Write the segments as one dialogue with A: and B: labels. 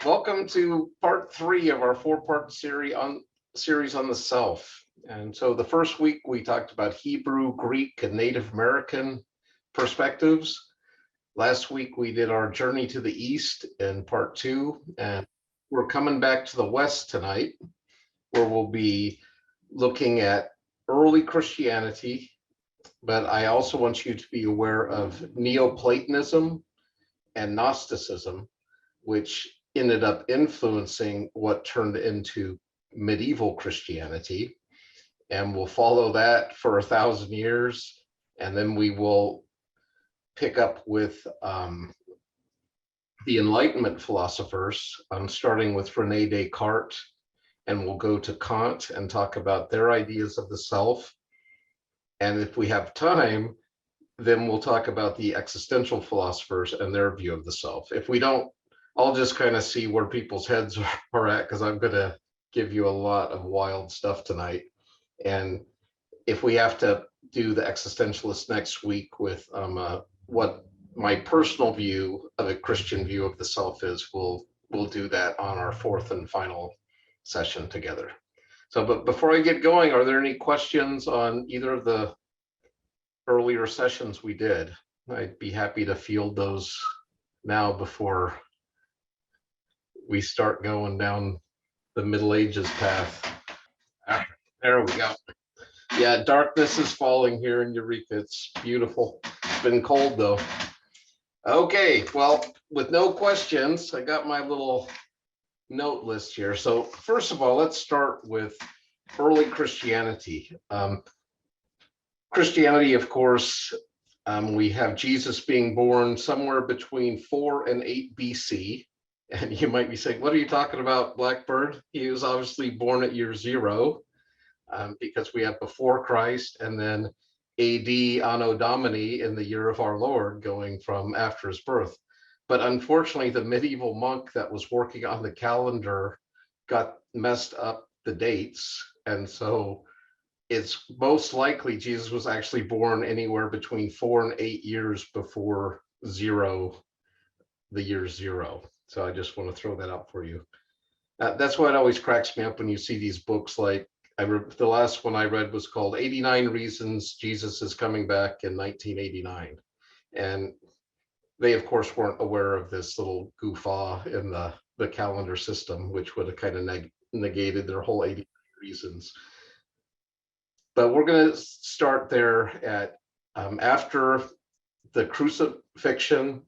A: Welcome to part 3 of our 4-part series on the self. And so the first week we talked about Hebrew, Greek, and Native American perspectives. Last week we did our journey to the East in part 2, and we're coming back to the West tonight, where we'll be looking at early Christianity, but I also want you to be aware of Neoplatonism and Gnosticism, which ended up influencing what turned into medieval Christianity. And we'll follow that for 1,000 years. And then we will pick up with the Enlightenment philosophers, starting with René Descartes. And we'll go to Kant and talk about their ideas of the self. And if we have time, then we'll talk about the existential philosophers and their view of the self. If we don't, I'll just kind of see where people's heads are at, because I'm going to give you a lot of wild stuff tonight. And if we have to do the existentialist next week with what my personal view of a Christian view of the self is, we'll do that on our 4th and final session together. So, but before I get going, are there any questions on either of the earlier sessions we did? I'd be happy to field those now before we start going down the Middle Ages path. There we go. Yeah, darkness is falling here in Eureka. It's beautiful. It's been cold though. Okay, well, with no questions, I got my little note list here. So first of all, let's start with early Christianity. Christianity, of course, we have Jesus being born somewhere between 4 and 8 BC. And you might be saying, what are you talking about, Blackbird? He was obviously born at year 0, because we have before Christ, and then AD Anno Domini in the year of our Lord, going from after his birth. But unfortunately, the medieval monk that was working on the calendar got messed up the dates. And so it's most likely Jesus was actually born anywhere between 4 and 8 years before 0, the year 0. So I just want to throw that out for you. That's why it always cracks me up when you see these books like, the last one I read was called 89 Reasons Jesus is Coming Back in 1989. And they, of course, weren't aware of this little guffaw in the calendar system, which would have kind of negated their whole 89 reasons. But we're going to start there at after the crucifixion,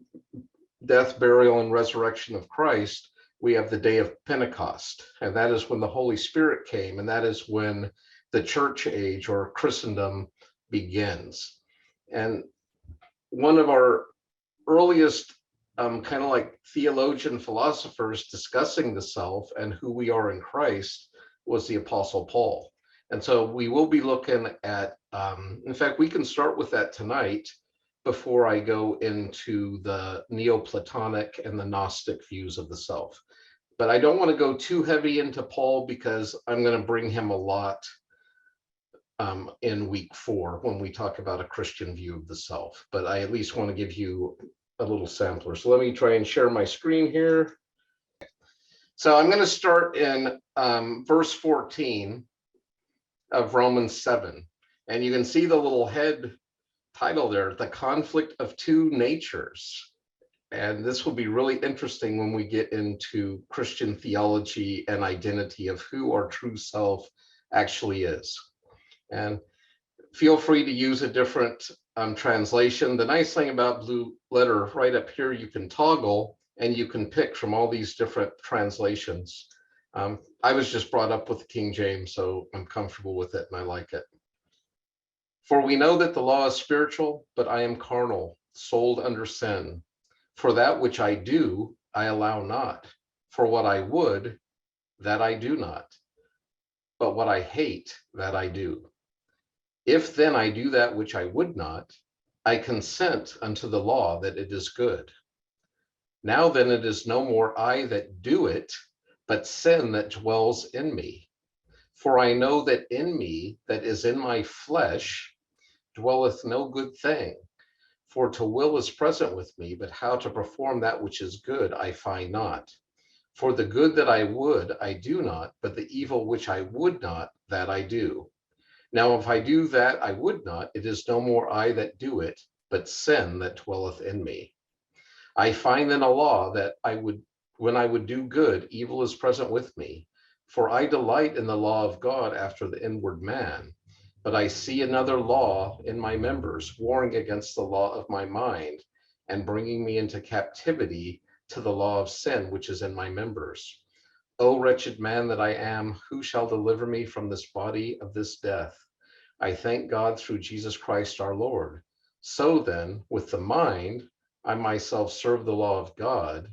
A: death, burial, and resurrection of Christ, we have the day of Pentecost. And that is when the Holy Spirit came. And that is when the church age or Christendom begins. And one of our earliest kind of like theologian philosophers discussing the self and who we are in Christ was the Apostle Paul. And so we will be looking at, in fact, we can start with that tonight before I go into the Neoplatonic and the Gnostic views of the self. But I don't want to go too heavy into Paul, because I'm going to bring him a lot in week 4 when we talk about a Christian view of the self. But I at least want to give you a little sampler. So let me try and share my screen here. So I'm going to start in verse 14 of Romans 7. And you can see the little head title there, The Conflict of Two Natures. And this will be really interesting when we get into Christian theology and identity of who our true self actually is. And feel free to use a different translation. The nice thing about Blue Letter, right up here, you can toggle and you can pick from all these different translations. I was just brought up with King James, so I'm comfortable with it and I like it. For we know that the law is spiritual, but I am carnal, sold under sin. For that which I do, I allow not. For what I would, that I do not. But what I hate, that I do. If then I do that which I would not, I consent unto the law that it is good. Now then it is no more I that do it, but sin that dwells in me. For I know that in me, that is in my flesh, dwelleth no good thing. For to will is present with me, but how to perform that which is good I find not. For the good that I would, I do not, but the evil which I would not, that I do. Now, if I do that I would not, it is no more I that do it, but sin that dwelleth in me. I find then a law that when I would do good, evil is present with me. For I delight in the law of God after the inward man. But I see another law in my members, warring against the law of my mind, and bringing me into captivity to the law of sin, which is in my members. O wretched man that I am, who shall deliver me from this body of this death? I thank God through Jesus Christ our Lord. So then, with the mind, I myself serve the law of God,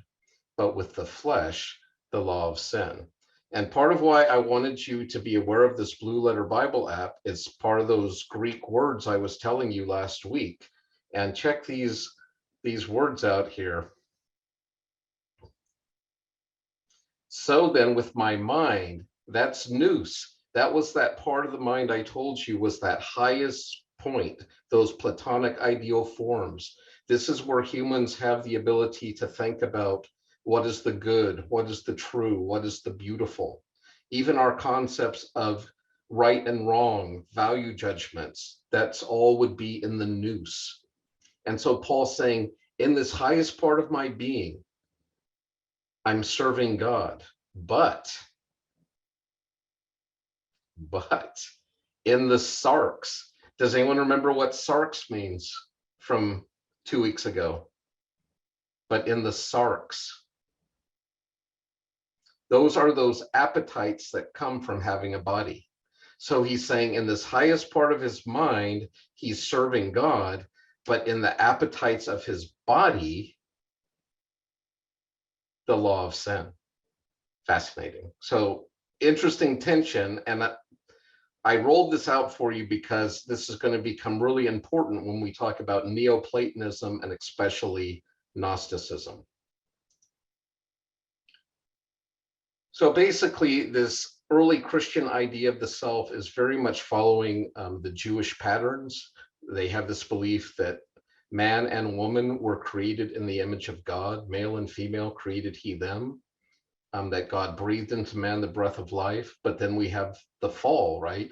A: but with the flesh, the law of sin. And part of why I wanted you to be aware of this Blue Letter Bible app is part of those Greek words I was telling you last week. And check these words out here. So then, with my mind, that's nous. That was that part of the mind I told you was that highest point, those Platonic ideal forms. This is where humans have the ability to think about what is the good, what is the true, what is the beautiful. Even our concepts of right and wrong, value judgments, that's all would be in the nous. And so Paul's saying, in this highest part of my being, I'm serving God, but in the sarx, does anyone remember what sarx means from 2 weeks ago? But in the sarx, those are those appetites that come from having a body. So he's saying in this highest part of his mind, he's serving God, but in the appetites of his body, the law of sin. Fascinating. So interesting tension. And I rolled this out for you because this is going to become really important when we talk about Neoplatonism and especially Gnosticism. So basically, this early Christian idea of the self is very much following the Jewish patterns. They have this belief that man and woman were created in the image of God, male and female created he them, that God breathed into man the breath of life. But then we have the fall, right?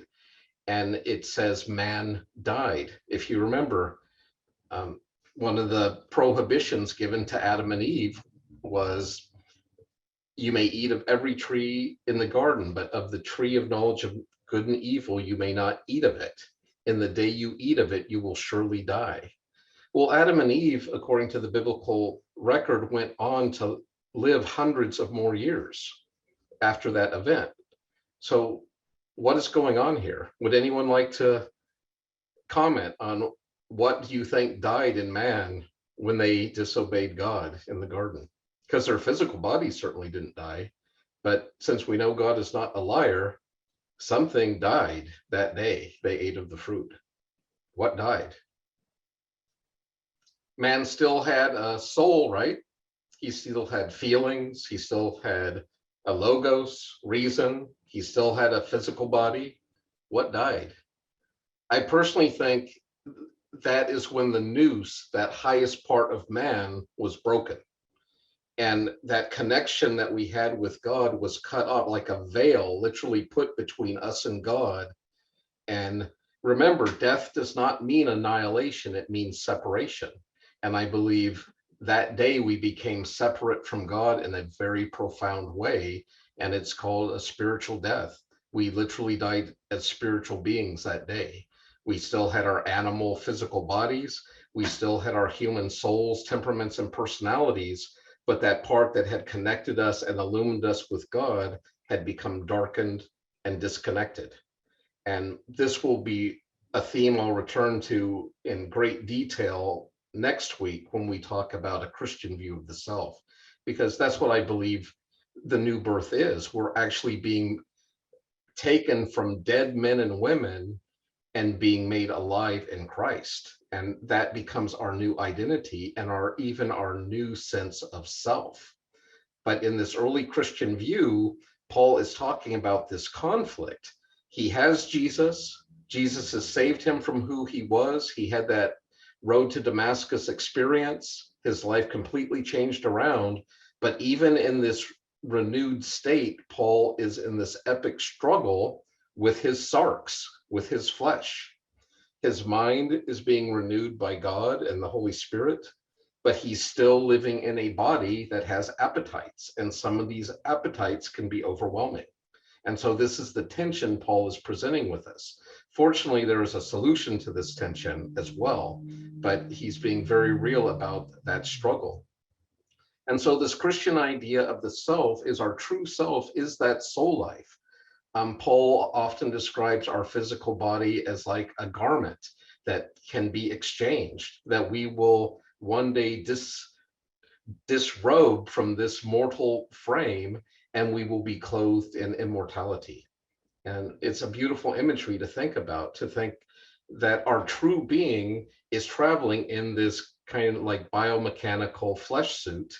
A: And it says man died. If you remember, one of the prohibitions given to Adam and Eve was, you may eat of every tree in the garden, but of the tree of knowledge of good and evil, you may not eat of it. In the day you eat of it, you will surely die. Well, Adam and Eve, according to the biblical record, went on to live hundreds of more years after that event. So what is going on here? Would anyone like to comment on what do you think died in man when they disobeyed God in the garden? Because their physical bodies certainly didn't die. But since we know God is not a liar, something died that day they ate of the fruit. What died? Man still had a soul, right? He still had feelings. He still had a logos, reason. He still had a physical body. What died? I personally think that is when the nous, that highest part of man, was broken. And that connection that we had with God was cut off, like a veil literally put between us and God. And remember, death does not mean annihilation, it means separation. And I believe that day we became separate from God in a very profound way. And it's called a spiritual death. We literally died as spiritual beings that day. We still had our animal physical bodies. We still had our human souls, temperaments, and personalities. But that part that had connected us and illumined us with God had become darkened and disconnected. And this will be a theme I'll return to in great detail next week when we talk about a Christian view of the self, because that's what I believe the new birth is. We're actually being taken from dead men and women and being made alive in Christ. And that becomes our new identity and even our new sense of self. But in this early Christian view, Paul is talking about this conflict. He has Jesus. Jesus has saved him from who he was. He had that road to Damascus experience. His life completely changed around. But even in this renewed state, Paul is in this epic struggle with his sarx, with his flesh. His mind is being renewed by God and the Holy Spirit, but he's still living in a body that has appetites, and some of these appetites can be overwhelming. And so this is the tension Paul is presenting with us. Fortunately, there is a solution to this tension as well, but he's being very real about that struggle. And so this Christian idea of the self is our true self, is that soul life. Paul often describes our physical body as like a garment that can be exchanged, that we will one day disrobe from this mortal frame, and we will be clothed in immortality. And it's a beautiful imagery to think about, to think that our true being is traveling in this kind of like biomechanical flesh suit,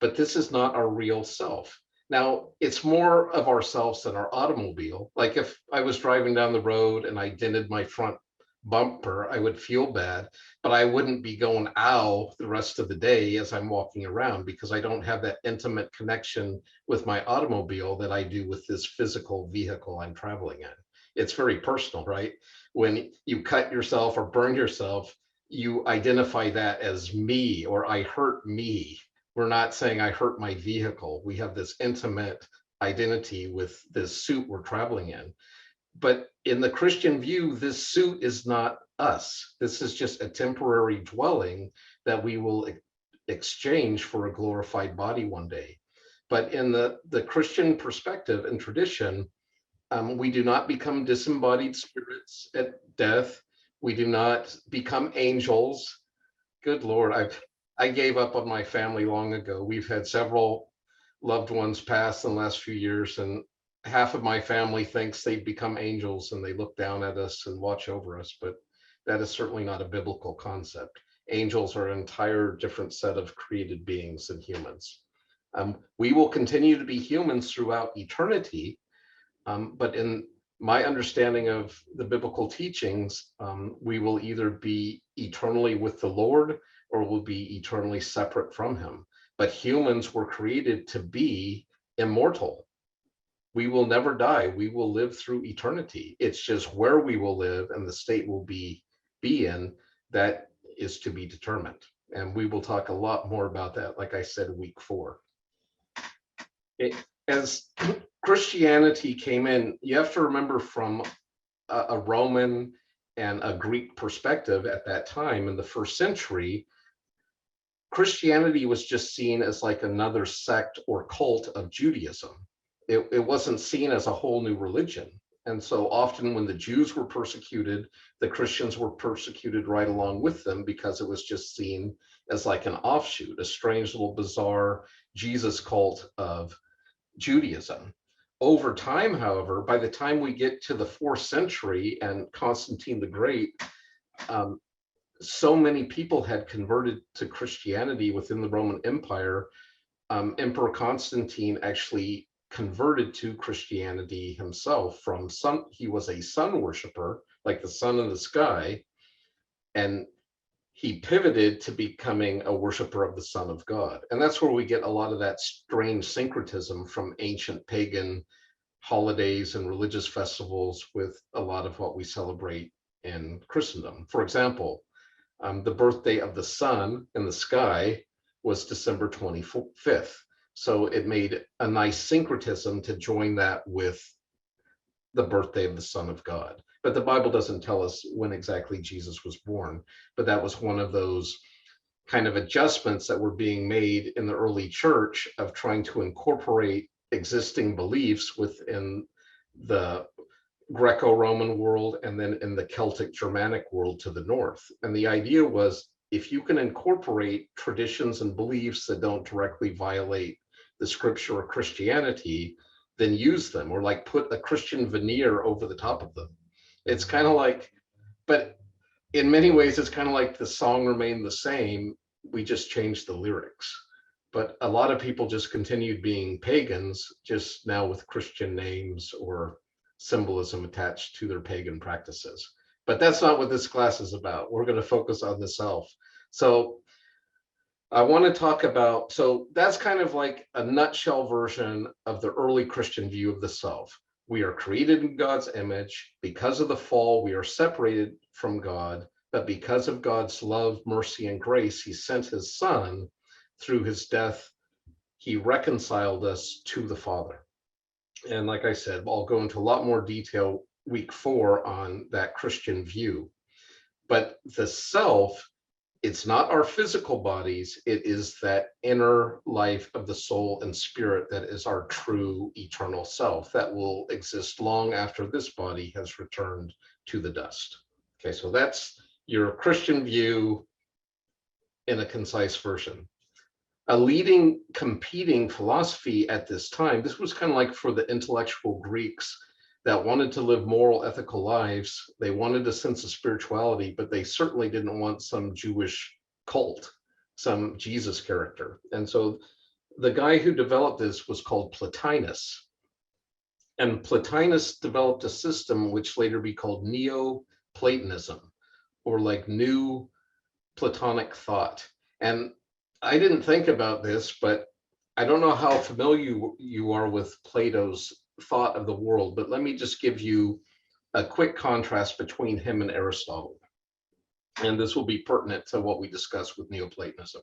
A: but this is not our real self. Now, it's more of ourselves than our automobile. Like if I was driving down the road and I dented my front bumper, I would feel bad, but I wouldn't be going ow the rest of the day as I'm walking around, because I don't have that intimate connection with my automobile that I do with this physical vehicle I'm traveling in. It's very personal, right? When you cut yourself or burn yourself, you identify that as me, or I hurt me. We're not saying I hurt my vehicle. We have this intimate identity with this suit we're traveling in. But in the Christian view, this suit is not us. This is just a temporary dwelling that we will exchange for a glorified body one day. But in the Christian perspective and tradition, we do not become disembodied spirits at death. We do not become angels. Good Lord, I gave up on my family long ago. We've had several loved ones pass in the last few years, and half of my family thinks they've become angels and they look down at us and watch over us, but that is certainly not a biblical concept. Angels are an entire different set of created beings than humans. We will continue to be humans throughout eternity, but in my understanding of the biblical teachings, we will either be eternally with the Lord or will be eternally separate from him. But humans were created to be immortal. We will never die. We will live through eternity. It's just where we will live and the state we'll be in that is to be determined. And we will talk a lot more about that, like I said, week 4. As Christianity came in, you have to remember from a Roman and a Greek perspective at that time in the first century, Christianity was just seen as like another sect or cult of Judaism. It wasn't seen as a whole new religion. And so often when the Jews were persecuted, the Christians were persecuted right along with them, because it was just seen as like an offshoot, a strange little bizarre Jesus cult of Judaism. Over time, however, by the time we get to the 4th century and Constantine the Great, so many people had converted to Christianity within the Roman Empire. Emperor Constantine actually converted to Christianity himself from he was a sun worshiper, like the sun in the sky, and he pivoted to becoming a worshiper of the Son of God. And that's where we get a lot of that strange syncretism from ancient pagan holidays and religious festivals with a lot of what we celebrate in Christendom. For example, the birthday of the sun in the sky was December 25th. So it made a nice syncretism to join that with the birthday of the Son of God. But the Bible doesn't tell us when exactly Jesus was born, but that was one of those kind of adjustments that were being made in the early church of trying to incorporate existing beliefs within the Greco-Roman world and then in the Celtic Germanic world to the north. And the idea was, if you can incorporate traditions and beliefs that don't directly violate the scripture or Christianity, then use them, or like put a Christian veneer over the top of them. It's kind of like, but in many ways, it's kind of like the song remained the same. We just changed the lyrics. But a lot of people just continued being pagans, just now with Christian names or symbolism attached to their pagan practices. But that's not what this class is about. We're going to focus on the self. So I want to talk about, so that's kind of like a nutshell version of the early Christian view of the self. We are created in God's image. Because of the fall, we are separated from God, but because of God's love, mercy, and grace, he sent his son. Through his death, he reconciled us to the Father. And like I said, I'll go into a lot more detail week 4 on that Christian view. But the self, it's not our physical bodies, it is that inner life of the soul and spirit that is our true eternal self that will exist long after this body has returned to the dust. Okay, so that's your Christian view in a concise version. A leading competing philosophy at this time, this was kind of like for the intellectual Greeks that wanted to live moral, ethical lives. They wanted a sense of spirituality, but they certainly didn't want some Jewish cult, some Jesus character. And so the guy who developed this was called Plotinus. And Plotinus developed a system which later be called Neoplatonism, or like new Platonic thought. And I didn't think about this, but I don't know how familiar you are with Plato's thought of the world, but let me just give you a quick contrast between him and Aristotle. And this will be pertinent to what we discussed with Neoplatonism.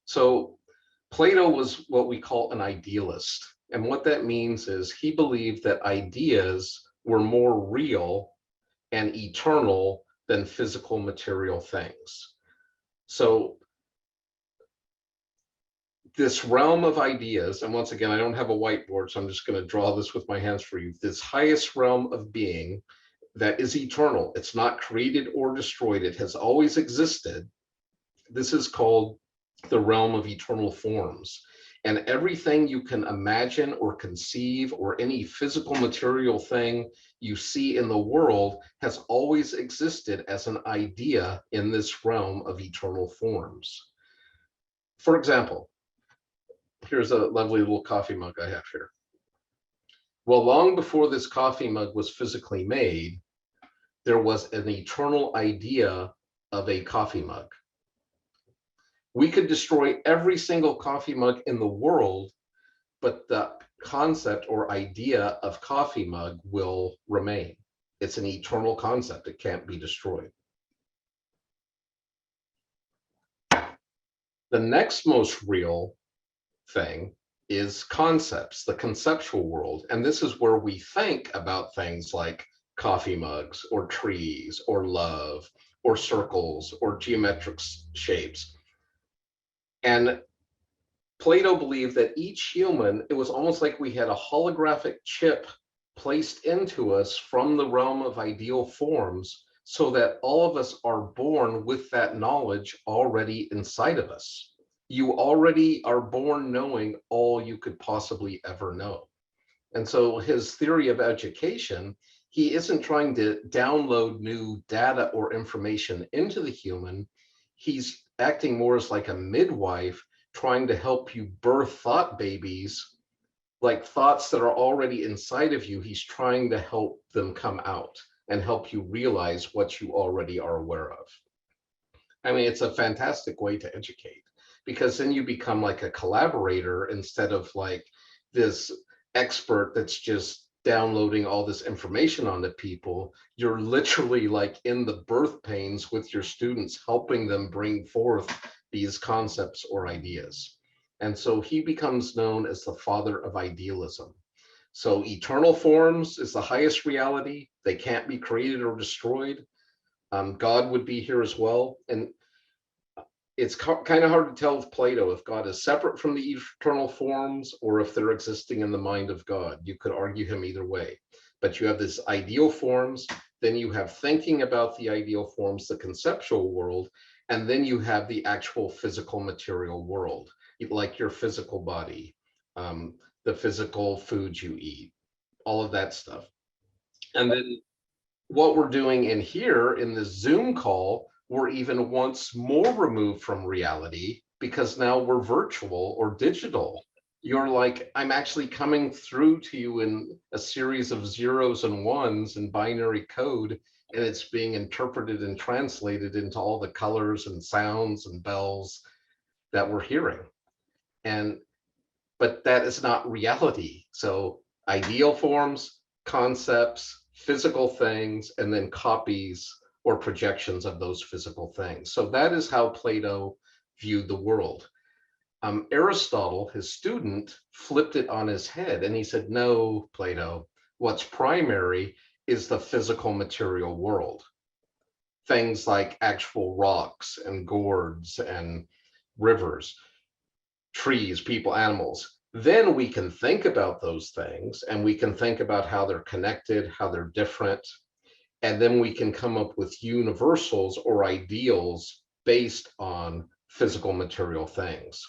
A: So Plato was what we call an idealist. And what that means is he believed that ideas were more real and eternal than physical material things. So this realm of ideas, and once again, I don't have a whiteboard, so I'm just going to draw this with my hands for you. This highest realm of being that is eternal. It's not created or destroyed. It has always existed. This is called the realm of eternal forms. And everything you can imagine or conceive, or any physical material thing you see in the world, has always existed as an idea in this realm of eternal forms. For example, here's a lovely little coffee mug I have here. Well, long before this coffee mug was physically made, there was an eternal idea of a coffee mug. We could destroy every single coffee mug in the world, but the concept or idea of coffee mug will remain. It's an eternal concept. It can't be destroyed. The next most real thing is concepts, the conceptual world. And this is where we think about things like coffee mugs or trees or love or circles or geometric shapes. And Plato believed that each human, it was almost like we had a holographic chip placed into us from the realm of ideal forms, so that all of us are born with that knowledge already inside of us. You already are born knowing all you could possibly ever know. And so his theory of education, he isn't trying to download new data or information into the human. He's acting more as like a midwife, trying to help you birth thought babies, like thoughts that are already inside of you. He's trying to help them come out and help you realize what you already are aware of. I mean, it's a fantastic way to educate, because then you become like a collaborator instead of like this expert that's just downloading all this information onto people. You're literally like in the birth pains with your students, helping them bring forth these concepts or ideas. And so he becomes known as the father of idealism. So eternal forms is the highest reality. They can't be created or destroyed. God would be here as well. And it's kind of hard to tell with Plato if God is separate from the eternal forms or if they're existing in the mind of God. You could argue him either way. But you have this ideal forms, then you have thinking about the ideal forms, the conceptual world, and then you have the actual physical material world, like your physical body, the physical foods you eat, all of that stuff. And then what we're doing in here in this Zoom call, we're even once more removed from reality, because now we're virtual or digital. You're like, I'm actually coming through to you in a series of zeros and ones in binary code, and it's being interpreted and translated into all the colors and sounds and bells that we're hearing. But that is not reality. So ideal forms, concepts, physical things, and then copies or projections of those physical things. So that is how Plato viewed the world. Aristotle, his student, flipped it on his head and he said, no, Plato, what's primary is the physical material world. Things like actual rocks and gourds and rivers, trees, people, animals. Then we can think about those things and we can think about how they're connected, how they're different. And then we can come up with universals or ideals based on physical material things.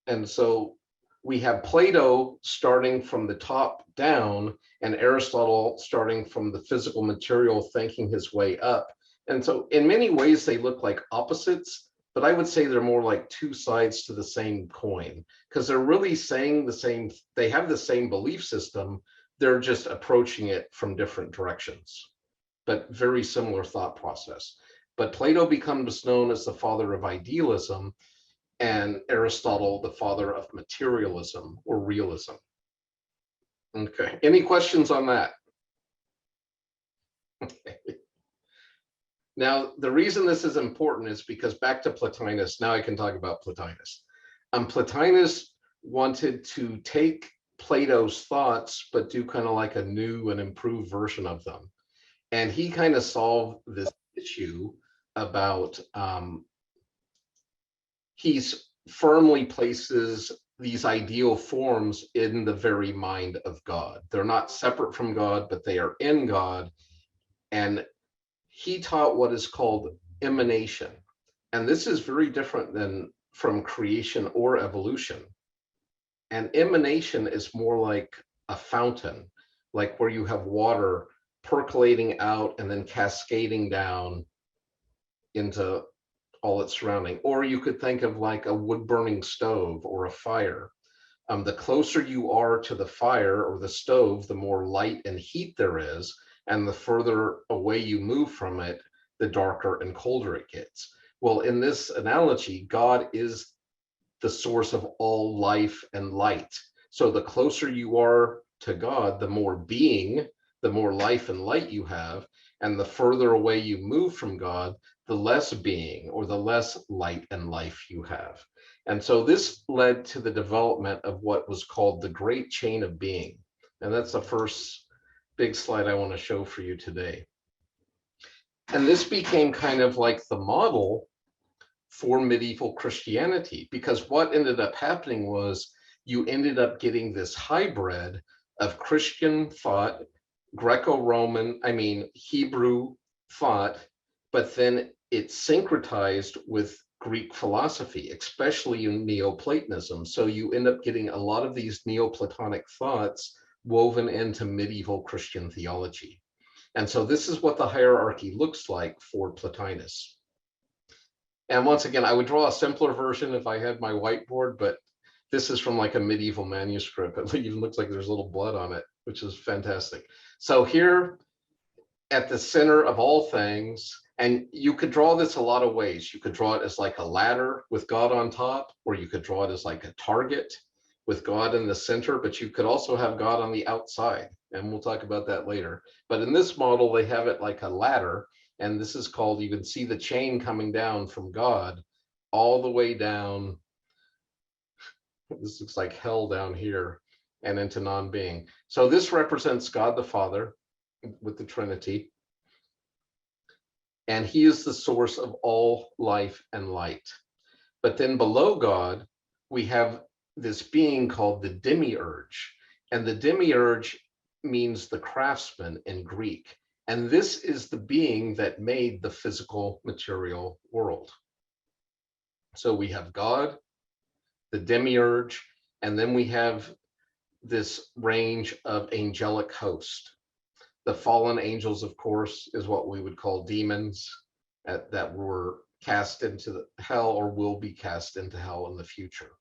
A: And so we have Plato starting from the top down and Aristotle starting from the physical material, thinking his way up. And so in many ways, they look like opposites, but I would say they're more like two sides to the same coin, because they're really saying the same, they have the same belief system, they're just approaching it from different directions, but very similar thought process. But Plato becomes known as the father of idealism, and Aristotle, the father of materialism or realism. Okay, any questions on that? Okay. Now, the reason this is important is because back to Plotinus, now I can talk about Plotinus. Plotinus wanted to take Plato's thoughts, but do kind of like a new and improved version of them. And he kind of solved this issue about, he's firmly places these ideal forms in the very mind of God. They're not separate from God, but they are in God. And he taught what is called emanation. And this is very different than from creation or evolution. And emanation is more like a fountain, like where you have water percolating out and then cascading down into all its surrounding. Or you could think of like a wood burning stove or a fire. The closer you are to the fire or the stove, the more light and heat there is, and the further away you move from it, the darker and colder it gets. Well, in this analogy, God is the source of all life and light. So the closer you are to God, the more being, the more life and light you have, and the further away you move from God, the less being or the less light and life you have. And so this led to the development of what was called the great chain of being. And that's the first big slide I want to show for you today. And this became kind of like the model for medieval Christianity, because what ended up happening was you ended up getting this hybrid of Christian thought, Greco-Roman, Hebrew thought, but then it syncretized with Greek philosophy, especially in Neoplatonism. So you end up getting a lot of these Neoplatonic thoughts woven into medieval Christian theology. And so this is what the hierarchy looks like for Plotinus. And once again, I would draw a simpler version if I had my whiteboard, but this is from like a medieval manuscript. It even looks like there's a little blood on it, which is fantastic. So here at the center of all things, and you could draw this a lot of ways. You could draw it as like a ladder with God on top, or you could draw it as like a target with God in the center, but you could also have God on the outside, and we'll talk about that later. But in this model, they have it like a ladder, and this is called, you can see the chain coming down from God all the way down. This looks like hell down here and into non-being. So this represents God the Father with the Trinity. And he is the source of all life and light. But then below God, we have this being called the demiurge. And the demiurge means the craftsman in Greek. And this is the being that made the physical material world. So we have God, the demiurge, and then we have this range of angelic host. The fallen angels, of course, is what we would call demons that were cast into hell or will be cast into hell in the future.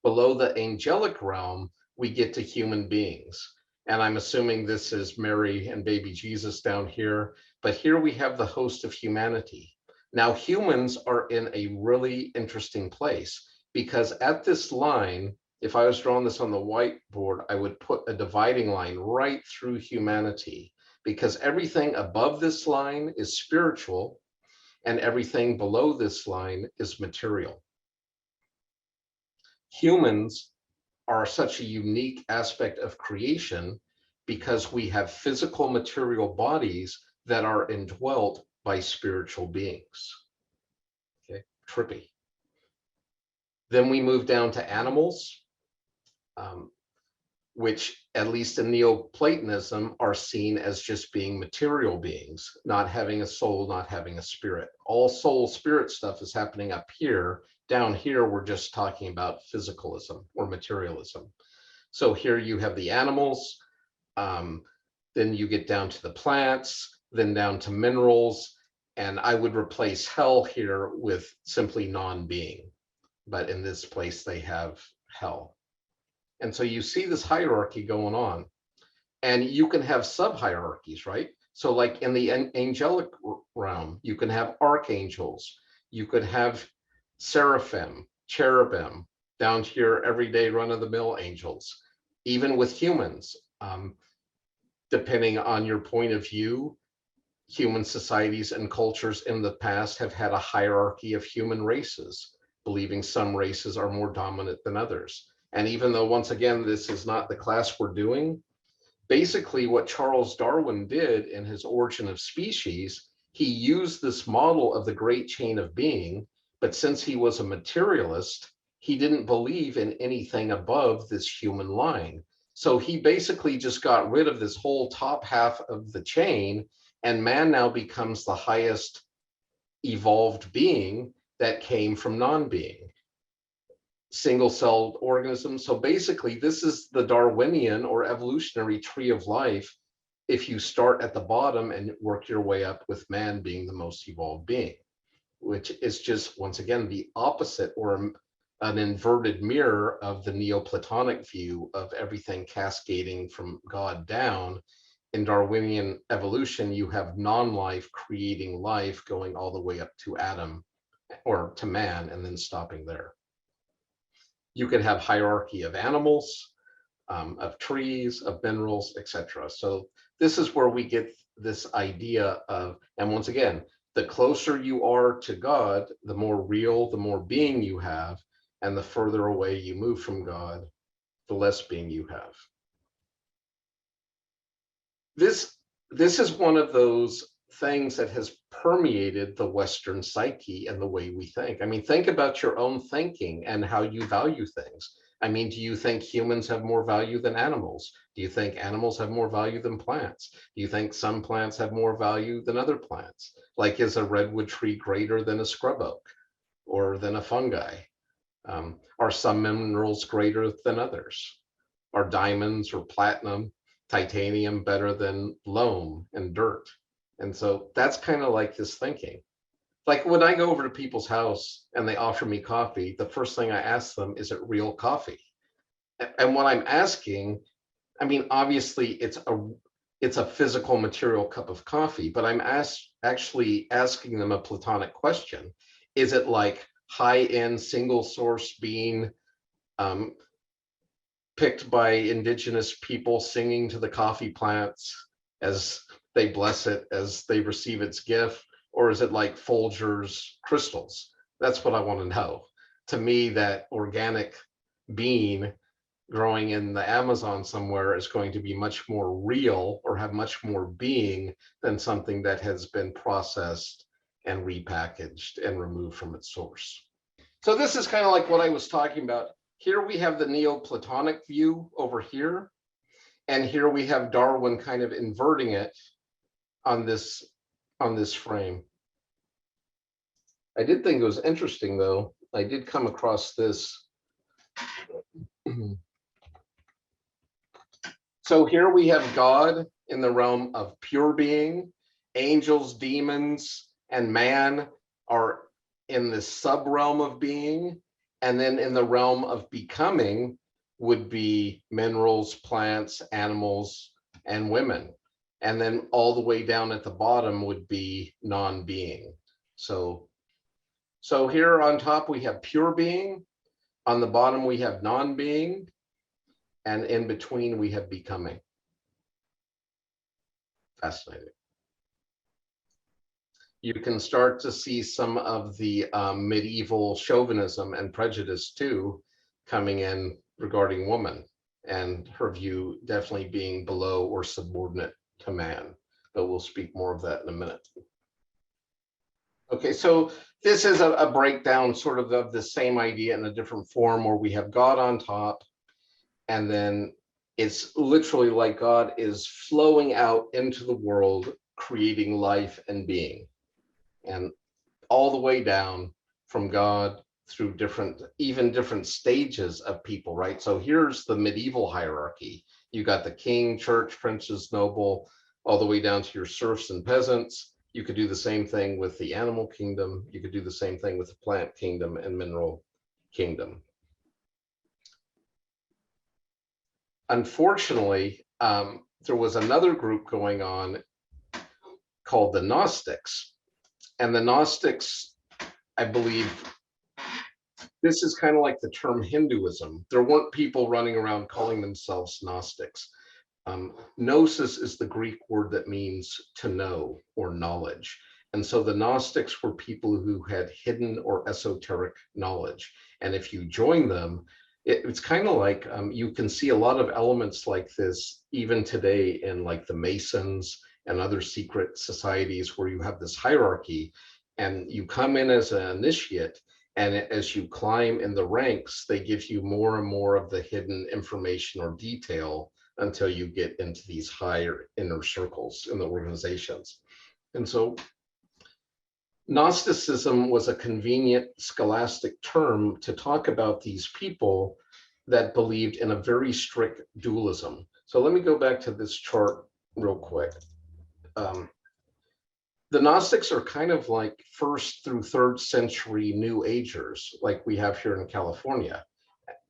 A: Below the angelic realm, we get to human beings. And I'm assuming this is Mary and baby Jesus down here. But here we have the host of humanity. Now, humans are in a really interesting place because at this line, if I was drawing this on the whiteboard, I would put a dividing line right through humanity because everything above this line is spiritual and everything below this line is material. Humans are such a unique aspect of creation because we have physical material bodies that are indwelt by spiritual beings. Okay, trippy. Then we move down to animals, which at least in Neoplatonism are seen as just being material beings, not having a soul, not having a spirit. All soul spirit stuff is happening up here. Down here, we're just talking about physicalism or materialism. So here you have the animals, then you get down to the plants, then down to minerals, and I would replace hell here with simply non-being. But in this place, they have hell. And so you see this hierarchy going on. And you can have sub-hierarchies, right? So like in the angelic realm, you can have archangels, you could have seraphim, cherubim, down to your everyday run-of-the-mill angels. Even with humans, depending on your point of view, human societies and cultures in the past have had a hierarchy of human races, believing some races are more dominant than others. And even though, once again, this is not the class we're doing, basically what Charles Darwin did in his Origin of Species, he used this model of the great chain of being, but since he was a materialist, he didn't believe in anything above this human line. So he basically just got rid of this whole top half of the chain, and man now becomes the highest evolved being that came from non-being. Single-celled organisms. So basically, this is the Darwinian or evolutionary tree of life if you start at the bottom and work your way up with man being the most evolved being, which is just, once again, the opposite or an inverted mirror of the Neoplatonic view of everything cascading from God down. In Darwinian evolution, you have non-life creating life going all the way up to Adam or to man and then stopping there. You can have hierarchy of animals, of trees, of minerals, etc. So this is where we get this idea of, and once again, the closer you are to God, the more real, the more being you have, and the further away you move from God, the less being you have. This is one of those things that has permeated the Western psyche and the way we think. I mean, think about your own thinking and how you value things. I mean, do you think humans have more value than animals? Do you think animals have more value than plants? Do you think some plants have more value than other plants? Like, is a redwood tree greater than a scrub oak or than a fungi? Are some minerals greater than others? Are diamonds or platinum, titanium better than loam and dirt? And so that's kind of like this thinking. Like when I go over to people's house and they offer me coffee, the first thing I ask them, is it real coffee? And what I'm asking, I mean, obviously it's a physical material cup of coffee, but I'm actually asking them a Platonic question. Is it like high-end single source bean picked by indigenous people singing to the coffee plants as they bless it, as they receive its gift? Or is it like Folgers crystals? That's what I want to know. To me, that organic bean growing in the Amazon somewhere is going to be much more real or have much more being than something that has been processed and repackaged and removed from its source. So this is kind of like what I was talking about. Here we have the Neoplatonic view over here, and here we have Darwin kind of inverting it on this frame. I did think it was interesting, though. I did come across this. So here we have God in the realm of pure being. Angels, demons, and man are in this sub-realm of being. And then in the realm of becoming would be minerals, plants, animals, and women. And then all the way down at the bottom would be non-being. So, so here on top we have pure being, on the bottom we have non-being, and in between we have becoming. Fascinating. You can start to see some of the medieval chauvinism and prejudice too coming in regarding woman, and her view definitely being below or subordinate to man. But we'll speak more of that in a minute. Okay, so this is a breakdown sort of the same idea in a different form, where we have God on top, and then it's literally like God is flowing out into the world, creating life and being. And all the way down from God through even different stages of people, right? So here's the medieval hierarchy. You got the king, church, princes, noble, all the way down to your serfs and peasants. You could do the same thing with the animal kingdom. You could do the same thing with the plant kingdom and mineral kingdom. Unfortunately, there was another group going on called the Gnostics. And the Gnostics, I believe, this is kind of like the term Hinduism. There weren't people running around calling themselves Gnostics. Gnosis is the Greek word that means to know or knowledge. And so the Gnostics were people who had hidden or esoteric knowledge. And if you join them, it's kind of like you can see a lot of elements like this even today in like the Masons and other secret societies, where you have this hierarchy and you come in as an initiate, and as you climb in the ranks, they give you more and more of the hidden information or detail until you get into these higher inner circles in the organizations. And so Gnosticism was a convenient scholastic term to talk about these people that believed in a very strict dualism. So let me go back to this chart real quick. The Gnostics are kind of like 1st through 3rd century New Agers, like we have here in California.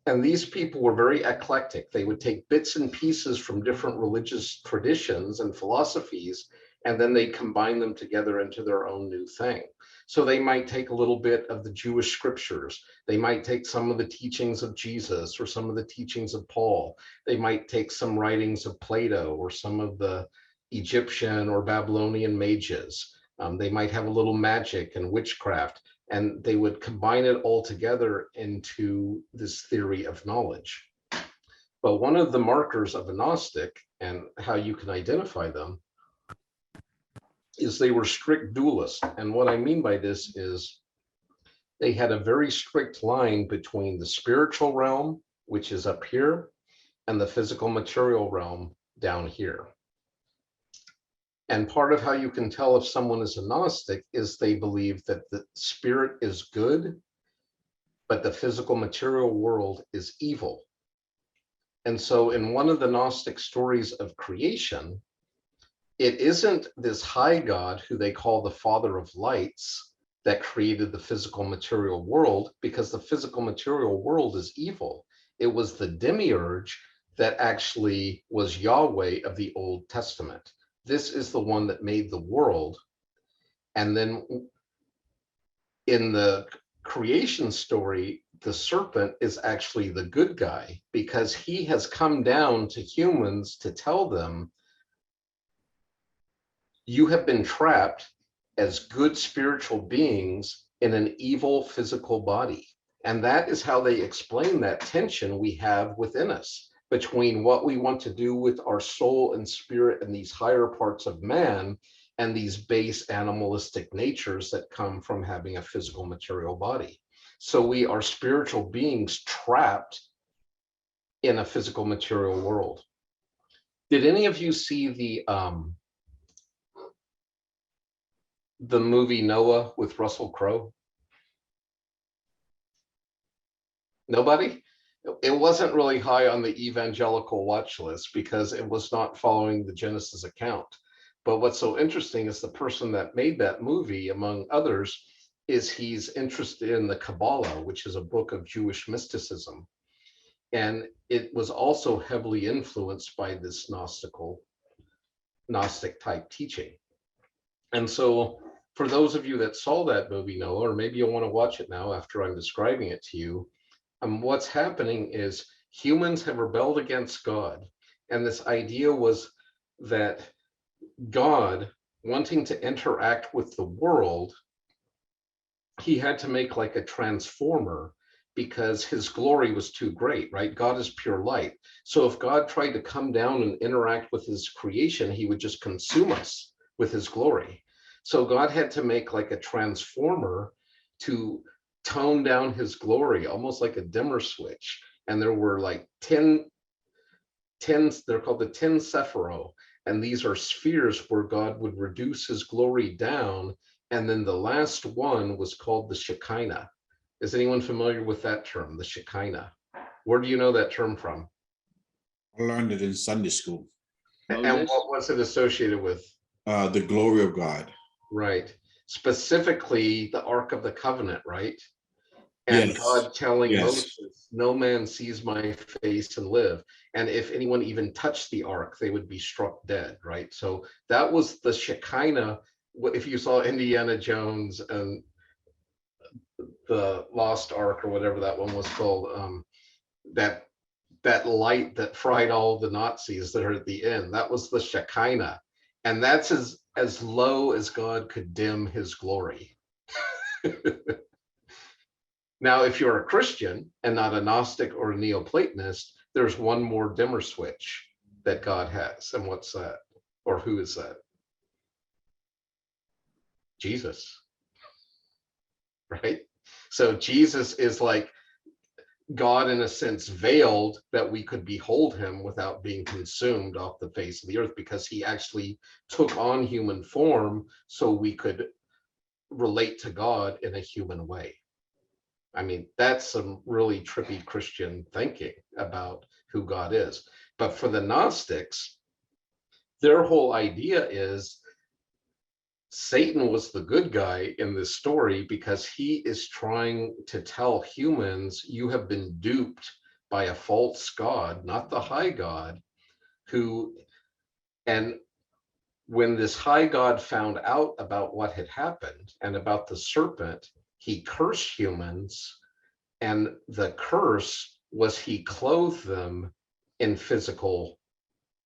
A: And these people were very eclectic. They would take bits and pieces from different religious traditions and philosophies, and then they combine them together into their own new thing. So they might take a little bit of the Jewish scriptures. They might take some of the teachings of Jesus or some of the teachings of Paul. They might take some writings of Plato or some of the Egyptian or Babylonian mages. They might have a little magic and witchcraft, and they would combine it all together into this theory of knowledge. But one of the markers of a Gnostic, and how you can identify them, is they were strict dualists. And what I mean by this is they had a very strict line between the spiritual realm, which is up here, and the physical material realm down here. And part of how you can tell if someone is a Gnostic is they believe that the spirit is good, but the physical material world is evil. And so in one of the Gnostic stories of creation, it isn't this high God who they call the Father of Lights that created the physical material world, because the physical material world is evil. It was the demiurge that actually was Yahweh of the Old Testament. This is the one that made the world. And then in the creation story, the serpent is actually the good guy, because he has come down to humans to tell them, you have been trapped as good spiritual beings in an evil physical body. And that is how they explain that tension we have within us between what we want to do with our soul and spirit and these higher parts of man, and these base animalistic natures that come from having a physical material body. So we are spiritual beings trapped in a physical material world. Did any of you see the movie Noah with Russell Crowe? Nobody? It wasn't really high on the evangelical watch list because it was not following the Genesis account. But what's so interesting is the person that made that movie, among others, is he's interested in the Kabbalah, which is a book of Jewish mysticism. And it was also heavily influenced by this Gnostic type teaching. And so for those of you that saw that movie, Noah, or maybe you'll want to watch it now after I'm describing it to you, what's happening is humans have rebelled against God. And this idea was that God, wanting to interact with the world, he had to make like a transformer because his glory was too great, right? God is pure light. So if God tried to come down and interact with his creation, he would just consume us with his glory. So God had to make like a transformer to tone down his glory, almost like a dimmer switch. And there were like 10, they're called the 10 Sephiro. And these are spheres where God would reduce his glory down. And then the last one was called the Shekinah. Is anyone familiar with that term, the Shekinah? Where do you know that term from?
B: I learned it in Sunday school.
A: And what was it associated with?
B: The glory of God.
A: Right. Specifically, the Ark of the Covenant, right? And yes. God telling yes. Moses, no man sees my face and live. And if anyone even touched the Ark, they would be struck dead, right? So that was the Shekinah. If you saw Indiana Jones and the Lost Ark or whatever that one was called, that light that fried all the Nazis that are at the end, that was the Shekinah. And that's as low as God could dim his glory. Now, if you're a Christian and not a Gnostic or a Neoplatonist, there's one more dimmer switch that God has. And what's that? Or who is that? Jesus, right? So Jesus is like God, in a sense, veiled that we could behold him without being consumed off the face of the earth, because he actually took on human form so we could relate to God in a human way. I mean, that's some really trippy Christian thinking about who God is. But for the Gnostics, their whole idea is Satan was the good guy in this story because he is trying to tell humans, you have been duped by a false God, not the high God, and when this high God found out about what had happened and about the serpent, he cursed humans, and the curse was he clothed them in physical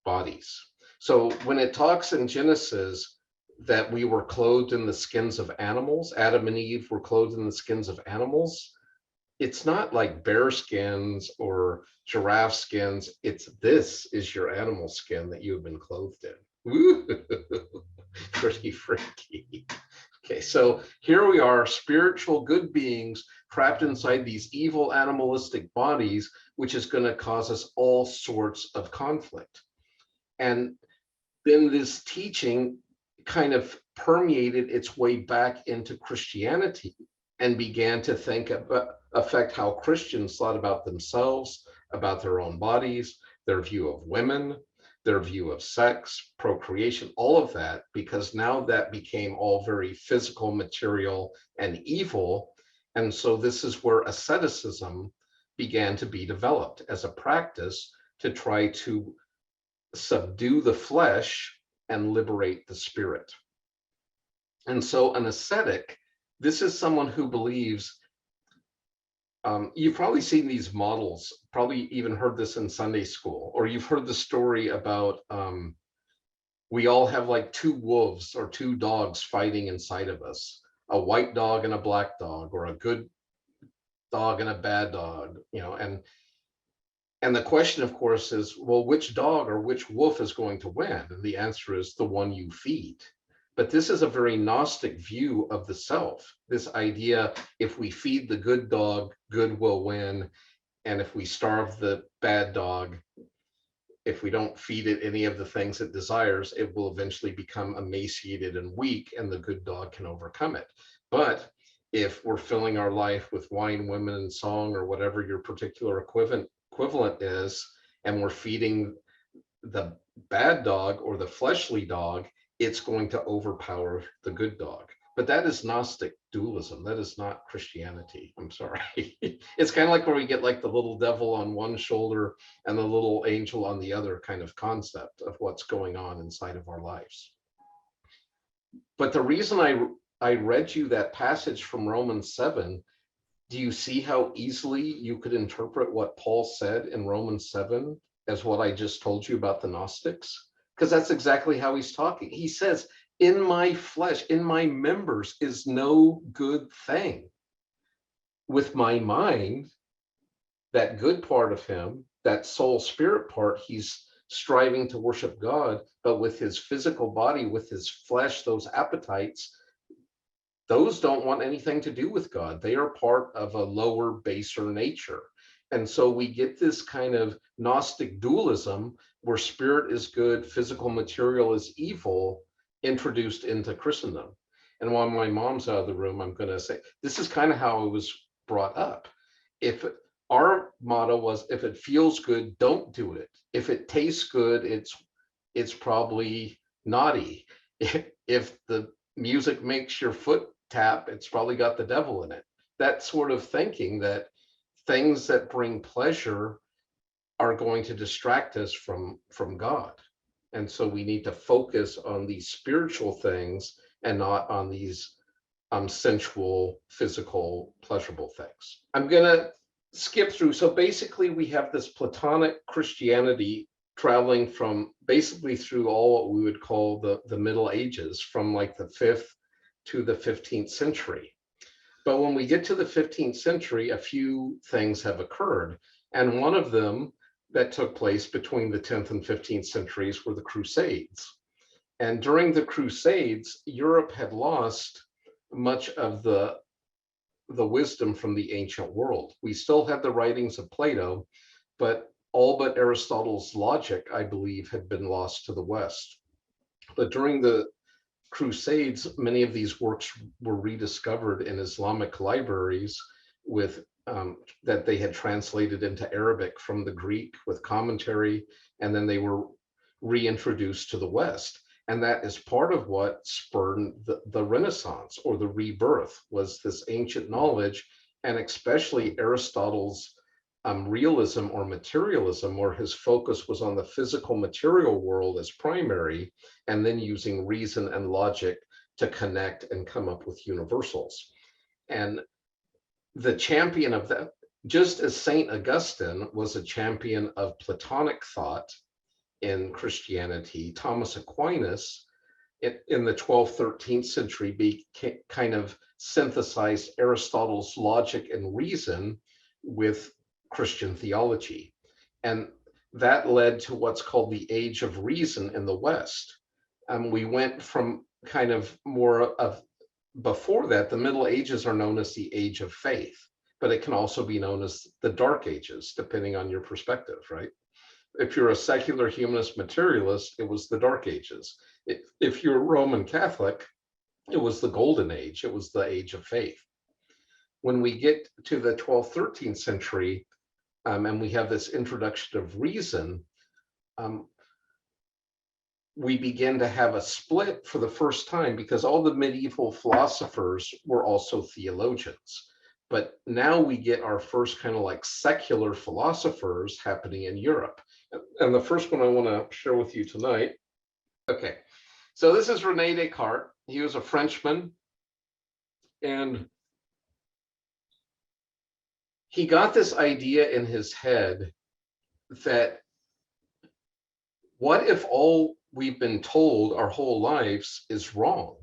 A: bodies. So when it talks in Genesis that we were clothed in the skins of animals, Adam and Eve were clothed in the skins of animals, it's not like bear skins or giraffe skins. This is your animal skin that you have been clothed in. Ooh, pretty freaky. Okay, so here we are, spiritual good beings trapped inside these evil animalistic bodies, which is going to cause us all sorts of conflict. And then this teaching kind of permeated its way back into Christianity and began to affect how Christians thought about themselves, about their own bodies, their view of women, their view of sex, procreation, all of that, because now that became all very physical, material, and evil. And so this is where asceticism began to be developed as a practice to try to subdue the flesh and liberate the spirit. And so an ascetic, this is someone who believes, you've probably seen these models, probably even heard this in Sunday school, or you've heard the story about we all have like two wolves or two dogs fighting inside of us, a white dog and a black dog, or a good dog and a bad dog, you know, and the question, of course, is, well, which dog or which wolf is going to win? And the answer is the one you feed. But this is a very Gnostic view of the self. This idea, if we feed the good dog, good will win. And if we starve the bad dog, if we don't feed it any of the things it desires, it will eventually become emaciated and weak, and the good dog can overcome it. But if we're filling our life with wine, women, and song, or whatever your particular equivalent is, and we're feeding the bad dog or the fleshly dog, it's going to overpower the good dog. But that is Gnostic dualism. That is not Christianity. I'm sorry. It's kind of like where we get like the little devil on one shoulder and the little angel on the other kind of concept of what's going on inside of our lives. But the reason I I read you that passage from Romans 7, do you see how easily you could interpret what Paul said in Romans 7 as what I just told you about the Gnostics? Because that's exactly how he's talking. He says, in my flesh, in my members is no good thing. With my mind, that good part of him, that soul spirit part, he's striving to worship God, but with his physical body, with his flesh, those appetites, those don't want anything to do with God. They are part of a lower, baser nature. And so we get this kind of Gnostic dualism where spirit is good, physical material is evil, introduced into Christendom. And while my mom's out of the room, I'm going to say, this is kind of how I was brought up. If our motto was, if it feels good, don't do it. If it tastes good, it's probably naughty. If the music makes your foot tap, it's probably got the devil in it. That sort of thinking that things that bring pleasure are going to distract us from God. And so we need to focus on these spiritual things and not on these sensual, physical, pleasurable things. I'm gonna skip through. So basically we have this Platonic Christianity traveling from basically through all what we would call the Middle Ages, from like the 5th to the 15th century. But when we get to the 15th century, a few things have occurred. And one of them that took place between the 10th and 15th centuries were the Crusades. And during the Crusades, Europe had lost much of the wisdom from the ancient world. We still had the writings of Plato, but all but Aristotle's logic, I believe, had been lost to the West. But during the Crusades, many of these works were rediscovered in Islamic libraries with that they had translated into Arabic from the Greek with commentary, and then they were reintroduced to the West. And that is part of what spurred the Renaissance, or the rebirth, was this ancient knowledge, and especially Aristotle's realism or materialism, where his focus was on the physical material world as primary, and then using reason and logic to connect and come up with universals. And the champion of that, just as Saint Augustine was a champion of Platonic thought in Christianity, Thomas Aquinas in the 12th, 13th century kind of synthesized Aristotle's logic and reason with Christian theology. And that led to what's called the Age of Reason in the West. We went from kind of more of, before that, the Middle Ages are known as the Age of Faith, but it can also be known as the Dark Ages, depending on your perspective, right? If you're a secular humanist materialist, it was the Dark Ages. If you're Roman Catholic, it was the Golden Age. It was the Age of Faith. When we get to the 12th, 13th century, and we have this introduction of reason, we begin to have a split for the first time, because all the medieval philosophers were also theologians. But now we get our first kind of like secular philosophers happening in Europe. And the first one I want to share with you tonight. Okay, so this is René Descartes. He was a Frenchman, and he got this idea in his head that what if all we've been told our whole lives is wrong?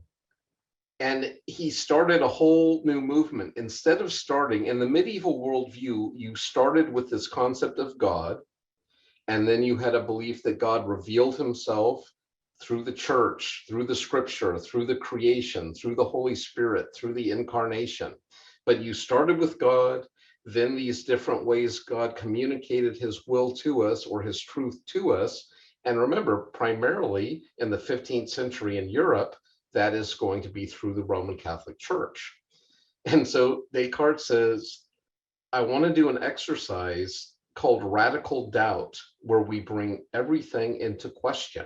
A: And he started a whole new movement. Instead of starting in the medieval worldview, you started with this concept of God, and then you had a belief that God revealed himself through the church, through the scripture, through the creation, through the Holy Spirit, through the incarnation. But you started with God, then these different ways God communicated his will to us, or his truth to us. And remember, primarily in the 15th century in Europe, that is going to be through the Roman Catholic Church. And so Descartes says, I want to do an exercise called radical doubt, where we bring everything into question.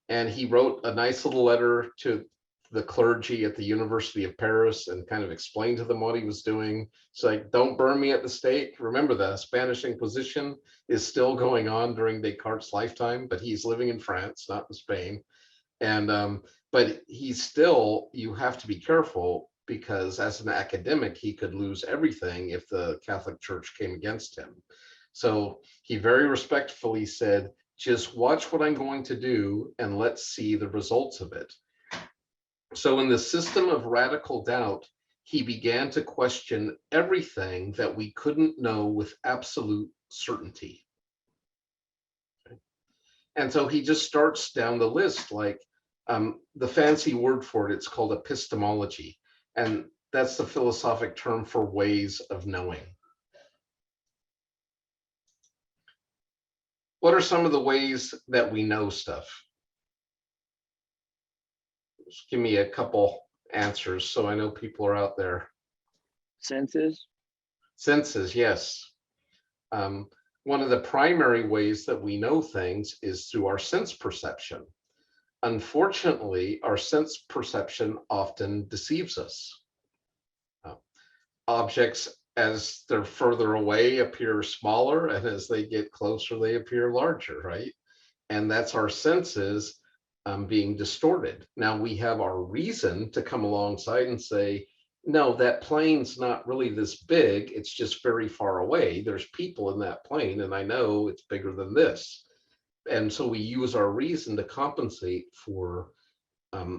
A: And he wrote a nice little letter to the clergy at the University of Paris and kind of explained to them what he was doing. It's like, don't burn me at the stake. Remember, the Spanish Inquisition is still going on during Descartes' lifetime, but he's living in France, not in Spain. And but he's still, you have to be careful, because as an academic, he could lose everything if the Catholic Church came against him. So he very respectfully said, just watch what I'm going to do and let's see the results of it. So in the system of radical doubt, he began to question everything that we couldn't know with absolute certainty. And so he just starts down the list, like the fancy word for it, it's called epistemology. And that's the philosophic term for ways of knowing. What are some of the ways that we know stuff? Just give me a couple answers so I know people are out there.
C: Senses.
A: Senses, yes. One of the primary ways that we know things is through our sense perception. Unfortunately, our sense perception often deceives us. Objects, as they're further away, appear smaller, and as they get closer, they appear larger, right? And that's our senses being distorted. Now we have our reason to come alongside and say, no, that plane's not really this big, it's just very far away. There's people in that plane, and I know it's bigger than this. And so we use our reason to compensate for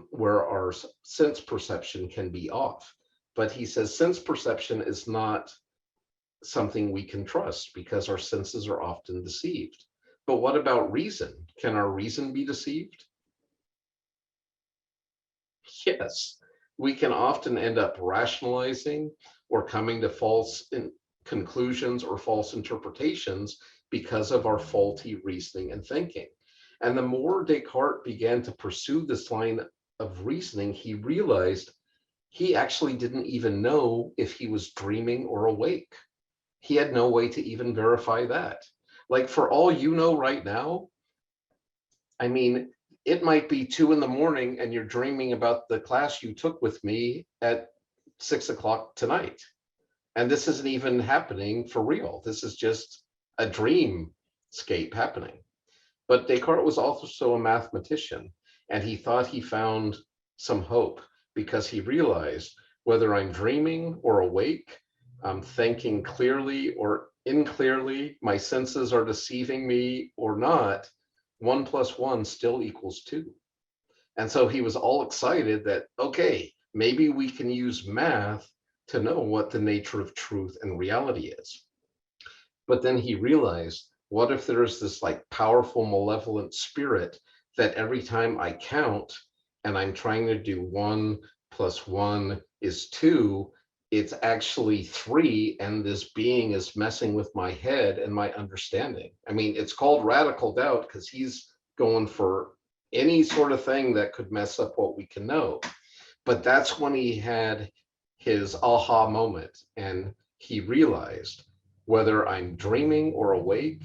A: where our sense perception can be off. But he says sense perception is not something we can trust, because our senses are often deceived. But what about reason? Can our reason be deceived? Yes, we can often end up rationalizing or coming to false conclusions or false interpretations because of our faulty reasoning and thinking. And the more Descartes began to pursue this line of reasoning, he realized he actually didn't even know if he was dreaming or awake. He had no way to even verify that. Like, for all you know right now, I mean, it might be 2 a.m. and you're dreaming about the class you took with me at 6 o'clock tonight. And this isn't even happening for real. This is just a dreamscape happening. But Descartes was also a mathematician, and he thought he found some hope, because he realized whether I'm dreaming or awake, I'm thinking clearly or unclearly, my senses are deceiving me or not, 1 + 1 still equals 2. And so he was all excited that, okay, maybe we can use math to know what the nature of truth and reality is. But then he realized, what if there's this like powerful malevolent spirit that every time I count and I'm trying to do 1 + 1 is 2, it's actually 3, and this being is messing with my head and my understanding. I mean, it's called radical doubt because he's going for any sort of thing that could mess up what we can know. But that's when he had his aha moment, and he realized whether I'm dreaming or awake,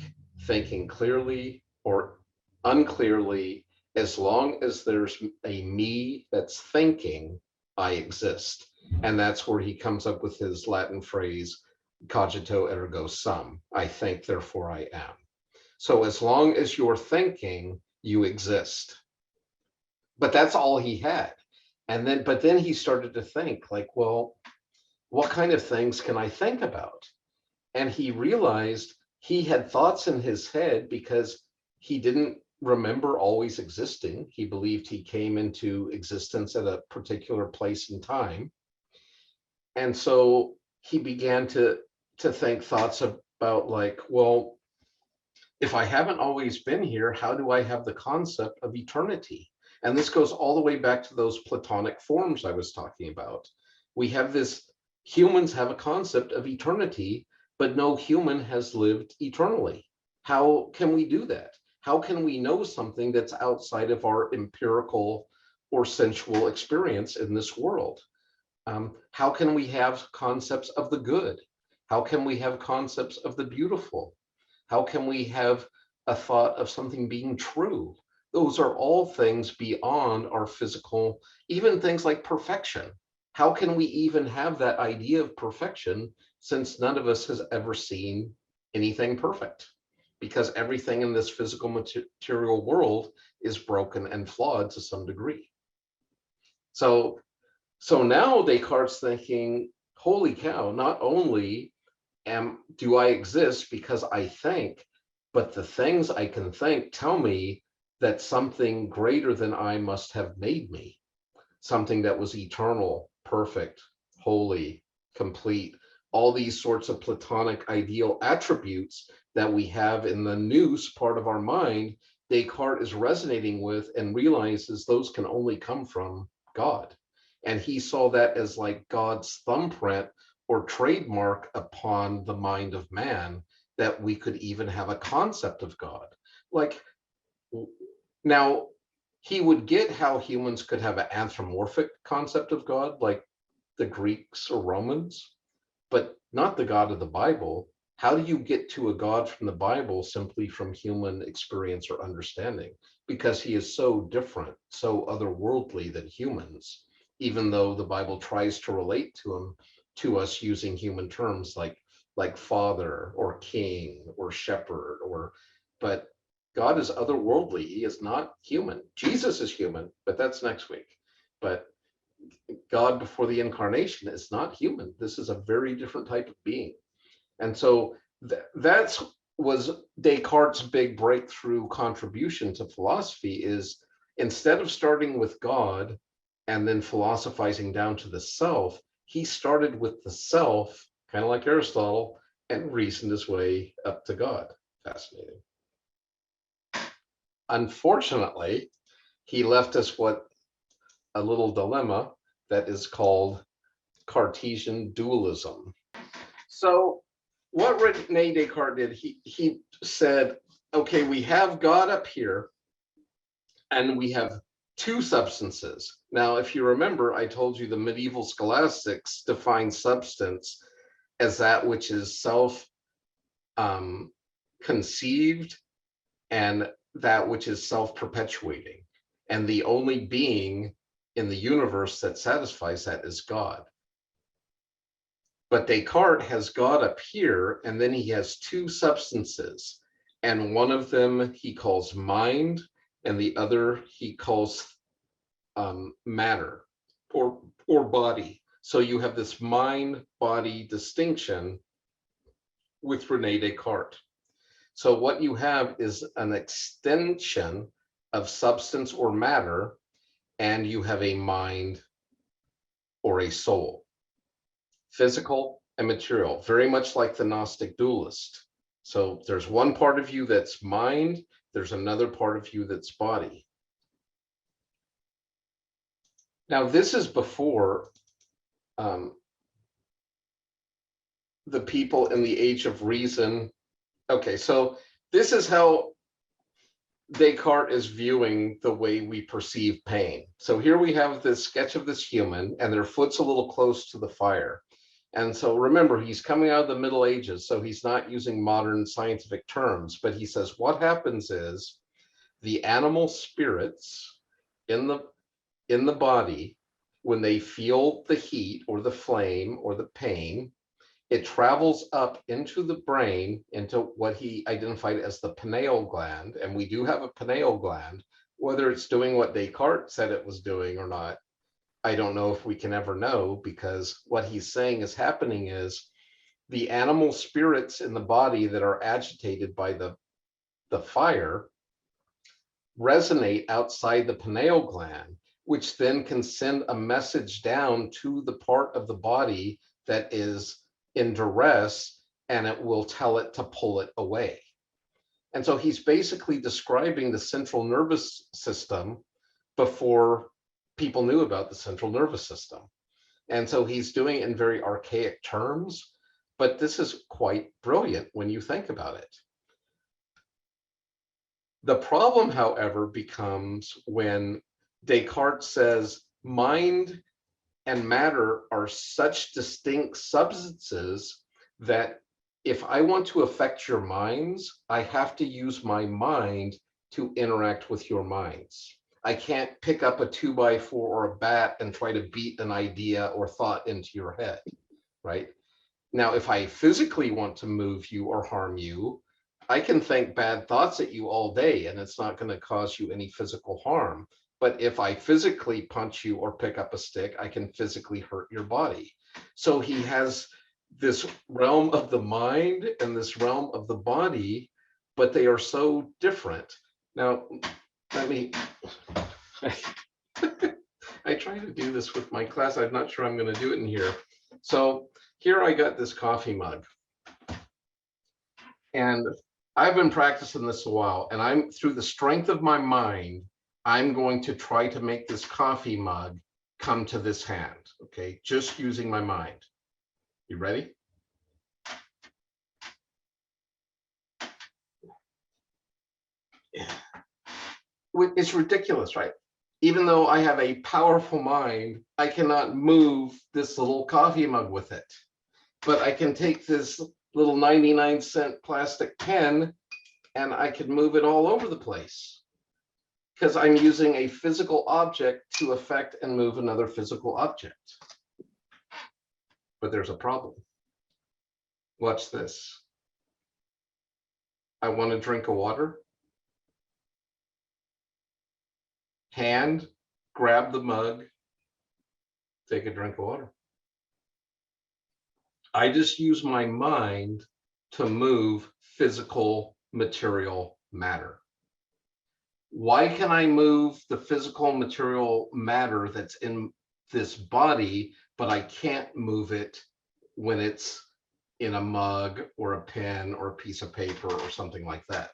A: thinking clearly or unclearly, as long as there's a me that's thinking, I exist. And that's where he comes up with his Latin phrase, cogito ergo sum, I think, therefore I am. So as long as you're thinking, you exist. But that's all he had. But then he started to think, like, well, what kind of things can I think about? And he realized he had thoughts in his head because he didn't remember always existing. He believed he came into existence at a particular place and time. And so he began to think thoughts about, like, well, if I haven't always been here, how do I have the concept of eternity? And this goes all the way back to those Platonic forms I was talking about. We have this, humans have a concept of eternity, but no human has lived eternally. How can we do that? How can we know something that's outside of our empirical or sensual experience in this world? How can we have concepts of the good? How can we have concepts of the beautiful? How can we have a thought of something being true? Those are all things beyond our physical, even things like perfection. How can we even have that idea of perfection, since none of us has ever seen anything perfect? because everything in this physical material world is broken and flawed to some degree. So now Descartes thinking, holy cow, not only do I exist because I think, but the things I can think tell me that something greater than I must have made me, something that was eternal, perfect, holy, complete, all these sorts of Platonic ideal attributes that we have in the nous part of our mind, Descartes is resonating with and realizes those can only come from God. And he saw that as like God's thumbprint or trademark upon the mind of man, that we could even have a concept of God. Like, now, he would get how humans could have an anthropomorphic concept of God, like the Greeks or Romans, but not the God of the Bible. How do you get to a God from the Bible simply from human experience or understanding? Because he is so different, so otherworldly than humans, even though the Bible tries to relate to him, to us using human terms like father or king or shepherd, but God is otherworldly. He is not human. Jesus is human, but that's next week. But God before the incarnation is not human. This is a very different type of being. And so that's was Descartes' big breakthrough contribution to philosophy, is instead of starting with God and then philosophizing down to the self, he started with the self, kind of like Aristotle, and reasoned his way up to God. Fascinating. Unfortunately, he left us a little dilemma that is called Cartesian dualism. So what René Descartes did, he said, okay, we have God up here and we have two substances. Now, if you remember, I told you the medieval scholastics defined substance as that which is self-conceived and that which is self-perpetuating. And the only being in the universe that satisfies that is God. But Descartes has God up here, and then he has two substances. And one of them he calls mind, and the other he calls matter or body. So you have this mind-body distinction with René Descartes. So what you have is an extension of substance or matter, and you have a mind or a soul, physical and material, very much like the Gnostic dualist. So there's one part of you that's mind, there's another part of you that's body. Now, this is before the people in the age of reason. Okay, so this is how Descartes is viewing the way we perceive pain. So here we have this sketch of this human, and their foot's a little close to the fire. And so remember, he's coming out of the Middle Ages, so he's not using modern scientific terms, but he says what happens is the animal spirits in the body, when they feel the heat or the flame or the pain, it travels up into the brain, into what he identified as the pineal gland. And we do have a pineal gland. Whether it's doing what Descartes said it was doing or not, I don't know if we can ever know, because what he's saying is happening is the animal spirits in the body that are agitated by the fire resonate outside the pineal gland, which then can send a message down to the part of the body that is in duress, and it will tell it to pull it away. And so he's basically describing the central nervous system before people knew about the central nervous system. And so he's doing it in very archaic terms, but this is quite brilliant when you think about it. The problem, however, becomes when Descartes says mind and matter are such distinct substances that if I want to affect your minds, I have to use my mind to interact with your minds. I can't pick up a 2x4 or a bat and try to beat an idea or thought into your head, right? Now, if I physically want to move you or harm you, I can think bad thoughts at you all day and it's not going to cause you any physical harm. But if I physically punch you or pick up a stick, I can physically hurt your body. So he has this realm of the mind and this realm of the body, but they are so different. Now, let me, I try to do this with my class. I'm not sure I'm going to do it in here. So here I got this coffee mug. And I've been practicing this a while, and I'm through the strength of my mind, I'm going to try to make this coffee mug come to this hand, okay? Just using my mind. You ready? Yeah. It's ridiculous, right? Even though I have a powerful mind, I cannot move this little coffee mug with it. But I can take this little 99-cent plastic pen and I can move it all over the place because I'm using a physical object to affect and move another physical object. But there's a problem. Watch this. I want to drink a water. Hand, grab the mug, take a drink of water. I just use my mind to move physical material matter. Why can I move the physical material matter that's in this body, but I can't move it when it's in a mug or a pen or a piece of paper or something like that?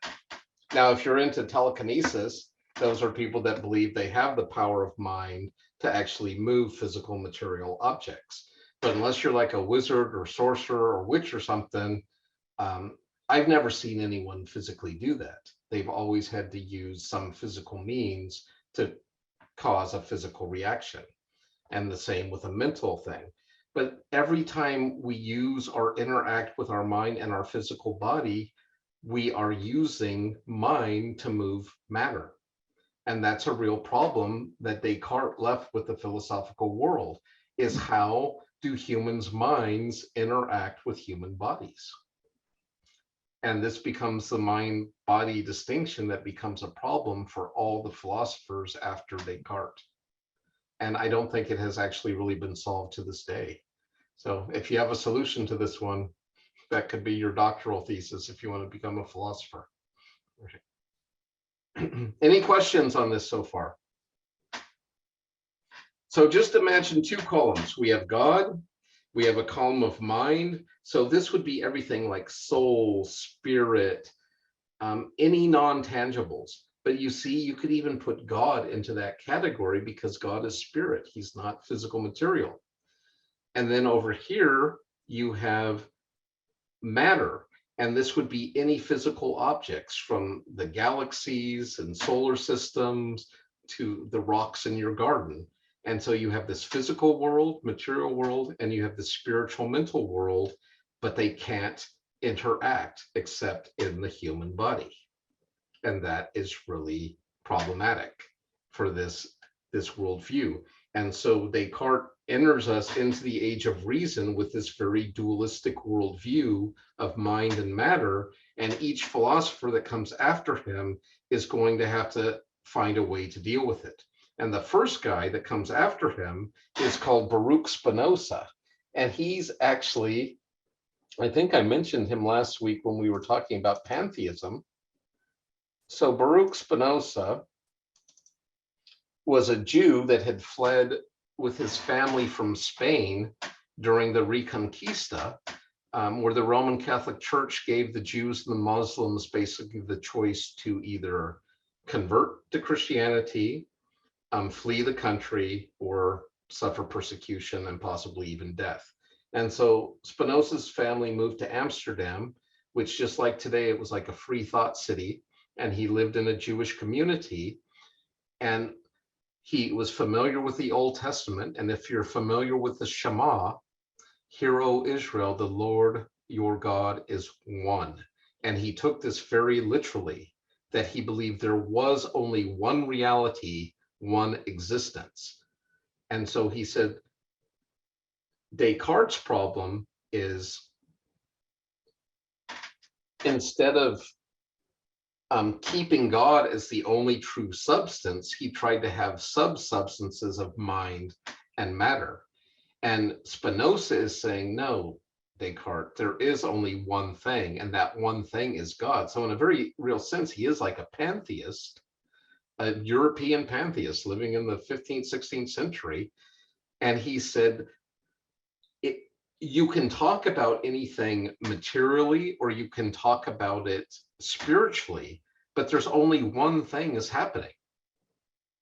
A: Now, if you're into telekinesis, those are people that believe they have the power of mind to actually move physical material objects. But unless you're like a wizard or sorcerer or witch or something, I've never seen anyone physically do that. They've always had to use some physical means to cause a physical reaction. And the same with a mental thing. But every time we use or interact with our mind and our physical body, we are using mind to move matter. And that's a real problem that Descartes left with the philosophical world, is how do humans' minds interact with human bodies? And this becomes the mind-body distinction that becomes a problem for all the philosophers after Descartes. And I don't think it has actually really been solved to this day. So if you have a solution to this one, that could be your doctoral thesis if you want to become a philosopher. Any questions on this so far? So just imagine two columns. We have God, we have a column of mind. So this would be everything like soul, spirit, any non-tangibles. But you see, you could even put God into that category because God is spirit. He's not physical material. And then over here, you have matter. And this would be any physical objects from the galaxies and solar systems to the rocks in your garden. And so you have this physical world, material world, and you have the spiritual mental world, but they can't interact except in the human body. And that is really problematic for this worldview. And so Descartes enters us into the age of reason with this very dualistic worldview of mind and matter. And each philosopher that comes after him is going to have to find a way to deal with it. And the first guy that comes after him is called Baruch Spinoza. And he's actually, I think I mentioned him last week when we were talking about pantheism. So Baruch Spinoza was a Jew that had fled with his family from Spain during the Reconquista, where the Roman Catholic Church gave the Jews and the Muslims basically the choice to either convert to Christianity, flee the country, or suffer persecution and possibly even death. And so Spinoza's family moved to Amsterdam, which just like today, it was like a free thought city. And he lived in a Jewish community. And he was familiar with the Old Testament. And if you're familiar with the Shema, Hear, O Israel, the Lord your God is one. And he took this very literally, that he believed there was only one reality, one existence. And so he said, Descartes' problem is, instead of keeping God as the only true substance, he tried to have subsubstances of mind and matter. And Spinoza is saying, no, Descartes, there is only one thing, and that one thing is God. So in a very real sense, he is like a pantheist, a European pantheist living in the 15th, 16th century. And he said, you can talk about anything materially, or you can talk about it spiritually, but there's only one thing is happening.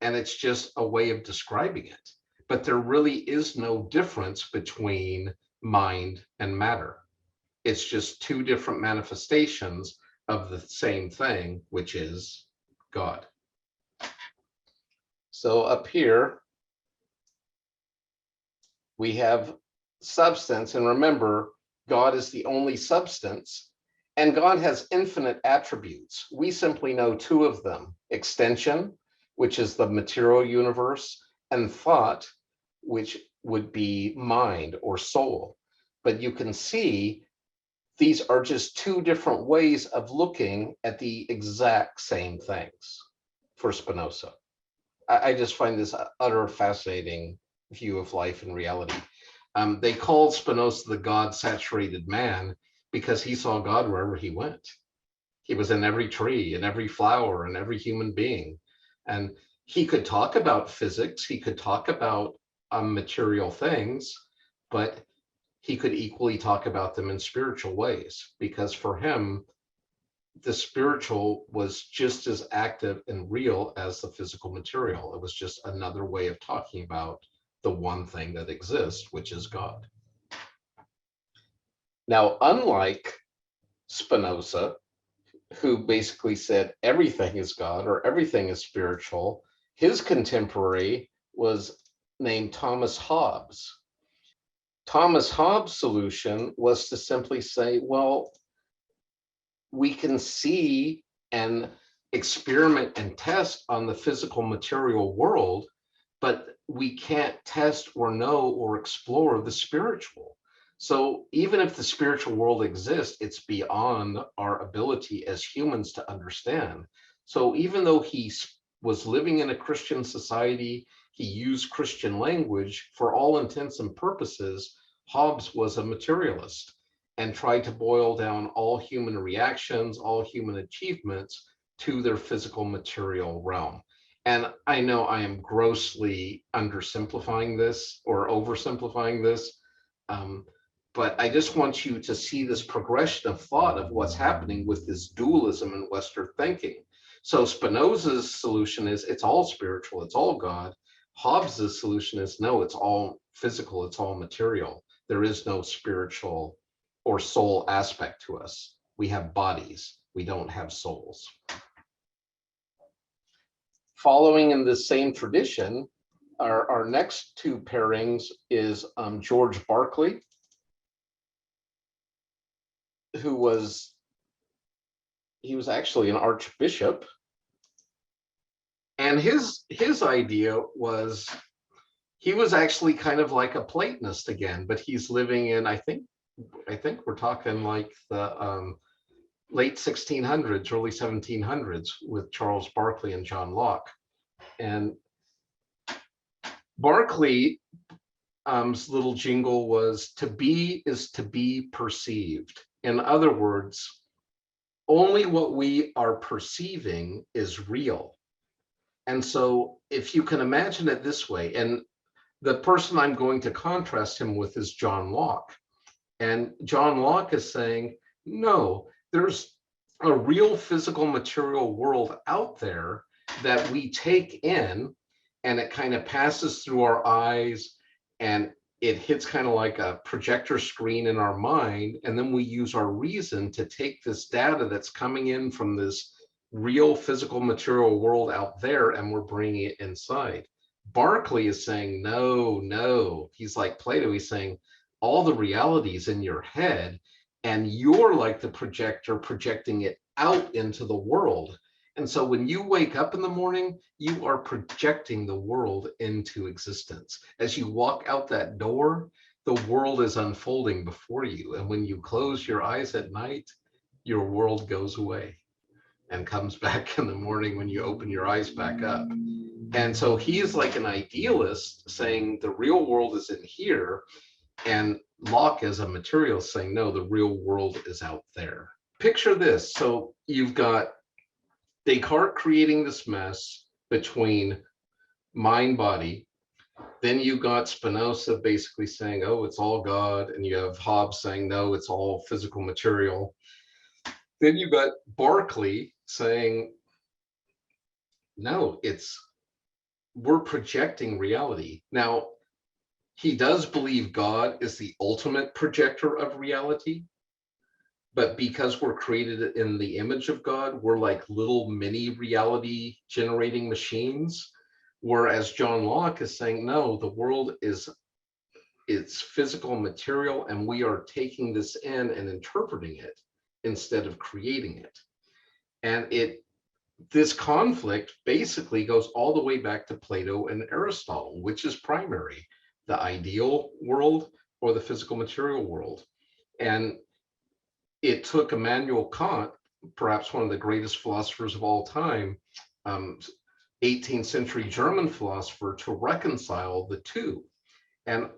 A: And it's just a way of describing it. But there really is no difference between mind and matter. It's just two different manifestations of the same thing, which is God. So up here, we have substance, and remember, God is the only substance, and God has infinite attributes. We simply know two of them: extension, which is the material universe, and thought, which would be mind or soul. But you can see these are just two different ways of looking at the exact same things for Spinoza. I just find this utter fascinating view of life and reality. They called Spinoza the God-saturated man because he saw God wherever he went. He was in every tree, in every flower, in every human being. And he could talk about physics, he could talk about material things, but he could equally talk about them in spiritual ways, because for him, the spiritual was just as active and real as the physical material. It was just another way of talking about the one thing that exists, which is God. Now, unlike Spinoza, who basically said everything is God or everything is spiritual, his contemporary was named Thomas Hobbes. Thomas Hobbes' solution was to simply say, well, we can see and experiment and test on the physical material world, but we can't test or know or explore the spiritual. So even if the spiritual world exists, it's beyond our ability as humans to understand. So even though he was living in a Christian society, he used Christian language, for all intents and purposes, Hobbes was a materialist and tried to boil down all human reactions, all human achievements to their physical material realm. And I know I am grossly undersimplifying this or oversimplifying this, but I just want you to see this progression of thought of what's happening with this dualism in Western thinking. So Spinoza's solution is it's all spiritual, it's all God. Hobbes's solution is no, it's all physical, it's all material. There is no spiritual or soul aspect to us. We have bodies, we don't have souls. Following in the same tradition, our next two pairings is George Berkeley, who was actually an archbishop, and his idea was, he was actually kind of like a Platonist again, but he's living in, I think we're talking like the late 1600s, early 1700s with Charles Berkeley and John Locke. And Berkeley's little jingle was, to be is to be perceived. In other words, only what we are perceiving is real. And so if you can imagine it this way, and the person I'm going to contrast him with is John Locke. And John Locke is saying, no, there's a real physical material world out there that we take in, and it kind of passes through our eyes, and it hits kind of like a projector screen in our mind. And then we use our reason to take this data that's coming in from this real physical material world out there, and we're bringing it inside. Berkeley is saying, no. He's like Plato. He's saying all the realities in your head, and you're like the projector projecting it out into the world. And so when you wake up in the morning, you are projecting the world into existence. As you walk out that door, the world is unfolding before you. And when you close your eyes at night, your world goes away. and comes back in the morning when you open your eyes back up. And so he is like an idealist saying the real world is in here, and Locke as a materialist saying, no, the real world is out there. Picture this. So you've got Descartes creating this mess between mind, body. Then you got Spinoza basically saying, oh, it's all God. And you have Hobbes saying, no, it's all physical material. Then you got Berkeley saying, no, we're projecting reality. Now, he does believe God is the ultimate projector of reality, but because we're created in the image of God, we're like little mini reality generating machines. Whereas John Locke is saying, no, the world it's physical material, and we are taking this in and interpreting it instead of creating it. And this conflict basically goes all the way back to Plato and Aristotle, which is primary, the ideal world or the physical material world. And it took Immanuel Kant, perhaps one of the greatest philosophers of all time, 18th century German philosopher, to reconcile the two. And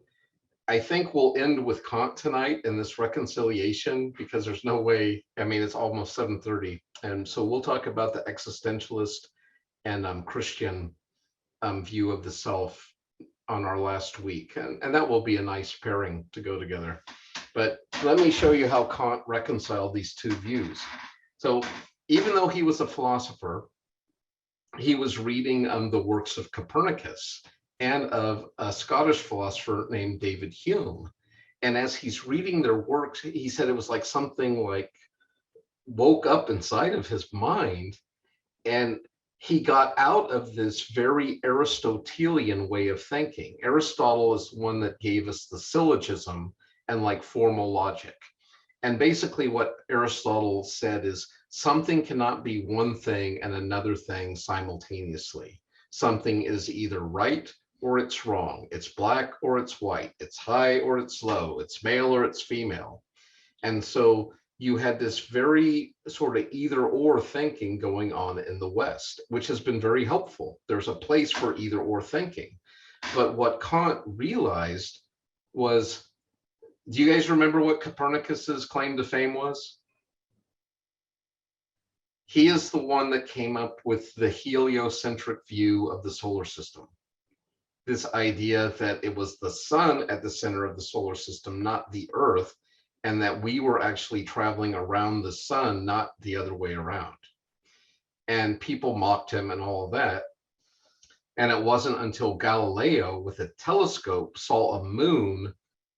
A: I think we'll end with Kant tonight in this reconciliation, because there's no way, I mean, it's almost 7:30. And so we'll talk about the existentialist and Christian view of the self on our last week. And that will be a nice pairing to go together. But let me show you how Kant reconciled these two views. So even though he was a philosopher, he was reading the works of Copernicus and of a Scottish philosopher named David Hume. And as he's reading their works, he said it was like something like woke up inside of his mind, and he got out of this very Aristotelian way of thinking. Aristotle is one that gave us the syllogism and like formal logic. And basically what Aristotle said is something cannot be one thing and another thing simultaneously. Something is either right or it's wrong. It's black or it's white. It's high or it's low. It's male or it's female. And so you had this very sort of either or thinking going on in the West, which has been very helpful. There's a place for either or thinking. But what Kant realized was, do you guys remember what Copernicus's claim to fame was? He is the one that came up with the heliocentric view of the solar system. This idea that it was the sun at the center of the solar system, not the Earth, and that we were actually traveling around the sun, not the other way around. And people mocked him and all of that. And it wasn't until Galileo with a telescope saw a moon